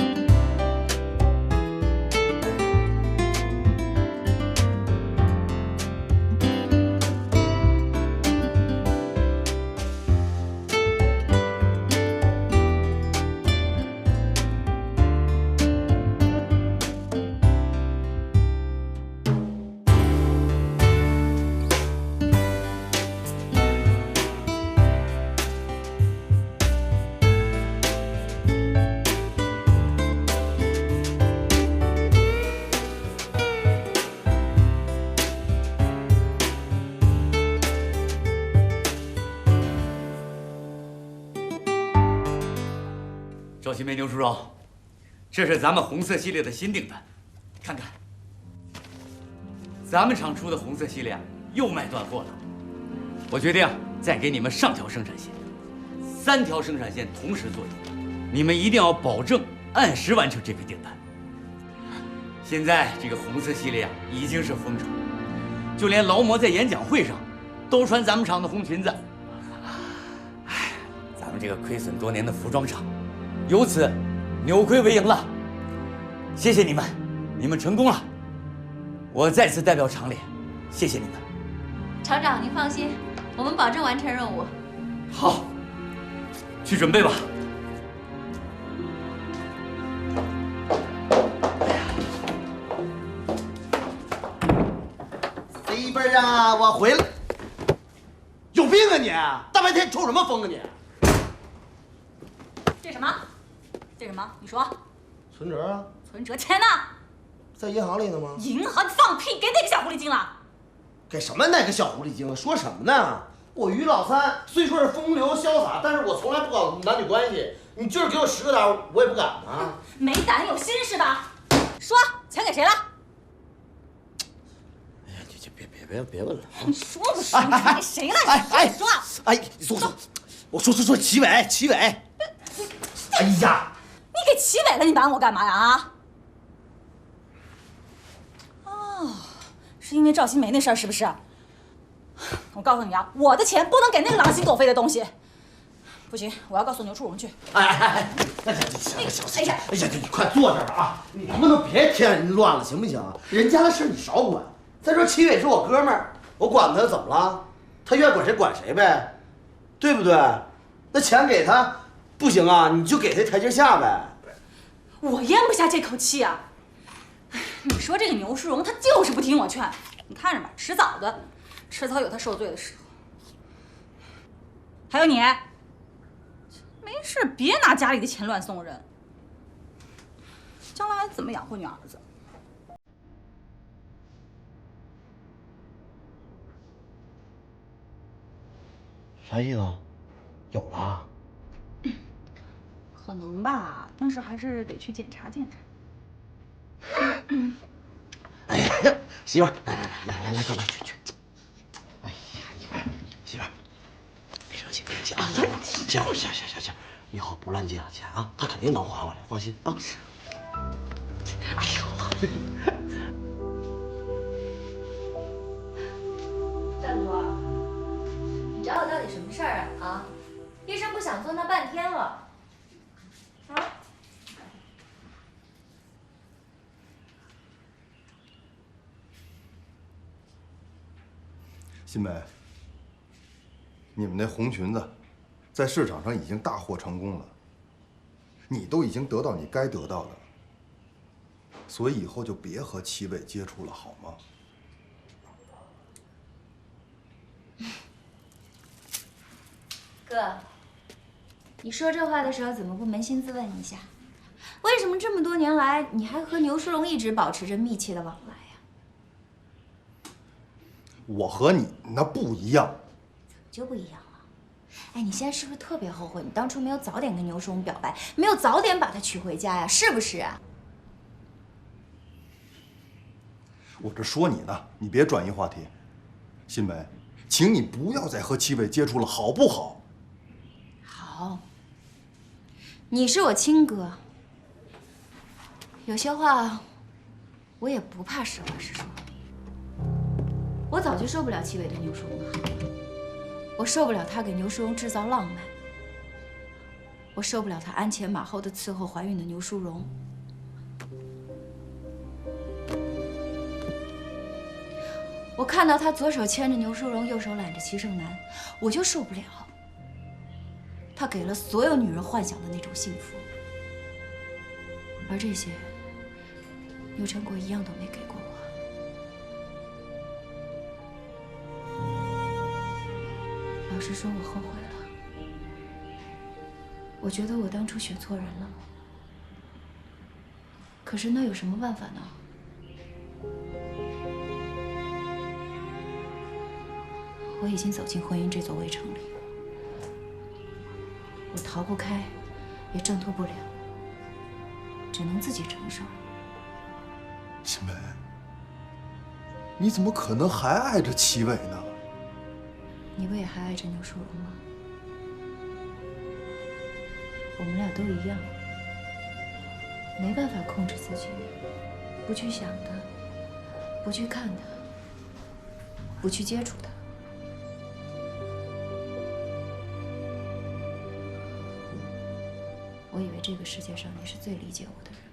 [SPEAKER 7] 赵新梅、刘叔叔，这是咱们红色系列的新订单，看看。咱们厂出的红色系列又卖断货了，我决定再给你们上条生产线，3条生产线同时做订，你们一定要保证按时完成这批订单。现在这个红色系列啊，已经是风潮，就连劳模在演讲会上都穿咱们厂的红裙子。哎，咱们这个亏损多年的服装厂，由此扭亏为盈了。谢谢你们，你们成功了。我再次代表厂里，谢谢你们。
[SPEAKER 5] 厂长，您放心，我们保证完成任务。
[SPEAKER 7] 好，去准备吧。
[SPEAKER 12] 飞奔啊，我回来！有病啊你！大白天抽什么风啊你？
[SPEAKER 2] 这什么？这什么？你说。
[SPEAKER 12] 存折啊。
[SPEAKER 2] 存折钱呢？
[SPEAKER 12] 在银行里呢吗？
[SPEAKER 2] 银行？你放屁！给哪个小狐狸精了？
[SPEAKER 12] 给什么哪个小狐狸精啊？说什么呢？我于老三虽说是风流潇洒，但是我从来不搞男女关系。你就是给我10个胆，我也不敢啊！
[SPEAKER 2] 没胆有心是吧？说钱给谁了？
[SPEAKER 12] 哎呀，你别问了。
[SPEAKER 2] 你说不说？你钱给谁了？你说。
[SPEAKER 12] 哎，你说，我说齐伟。哎呀，
[SPEAKER 2] 你给齐伟了，你瞒我干嘛呀？啊？哦，是因为赵新梅那事儿是不是？我告诉你啊，我的钱不能给那个狼心狗肺的东西。不行，我要告诉牛初荣去。
[SPEAKER 12] 哎，你快坐这儿啊！你能不能别添乱了，行不行？人家的事你少管。再说齐伟是我哥们儿，我管他怎么了？他愿管谁管谁呗，对不对？那钱给他不行啊，你就给他台阶下呗。
[SPEAKER 2] 我咽不下这口气啊！你说这个牛世荣他就是不听我劝，你看着吧，迟早有他受罪的时候。还有你，没事别拿家里的钱乱送人，将来怎么养活你儿子？
[SPEAKER 12] 啥意思？有了？
[SPEAKER 2] 可能吧，但是还是得去检查检查。
[SPEAKER 12] 哎呀，媳妇儿，来，快去！哎呀，媳妇儿，别生气，啊，行，以后不乱借他钱啊，他肯定能还回来，放心啊。哎呦，
[SPEAKER 5] 大哥，你找我到底什么事儿啊？啊，医生不想做那半天了。啊？
[SPEAKER 16] 新梅，你们那红裙子在市场上已经大获成功了，你都已经得到你该得到的了，所以以后就别和齐伟接触了，好吗？
[SPEAKER 5] 哥，你说这话的时候怎么不扪心自问一下，为什么这么多年来你还和牛淑荣一直保持着密切的往来呀？
[SPEAKER 16] 我和你那不一样，
[SPEAKER 5] 就不一样了。哎，你现在是不是特别后悔你当初没有早点跟牛淑荣表白，没有早点把她娶回家呀？是不是啊？
[SPEAKER 16] 我这说你呢，你别转移话题。新梅，请你不要再和齐伟接触了，好不好？
[SPEAKER 5] 好，你是我亲哥，有些话我也不怕实话实说。我早就受不了齐伟对牛淑荣的好了，我受不了他给牛淑荣制造浪漫，我受不了他鞍前马后的伺候怀孕的牛淑荣。我看到他左手牵着牛淑荣，右手揽着齐胜男，我就受不了。他给了所有女人幻想的那种幸福，而这些，牛成国一样都没给过我。老实说，我后悔了。我觉得我当初选错人了。可是那有什么办法呢？我已经走进婚姻这座围城里，我逃不开，也挣脱不了，只能自己承受。
[SPEAKER 16] 新梅，你怎么可能还爱着齐伟呢？
[SPEAKER 5] 你不也还爱着牛淑荣吗？我们俩都一样，没办法控制自己，
[SPEAKER 3] 不去想它，不去看它，不去接触它。我以为这个世界上你是最理解我的人。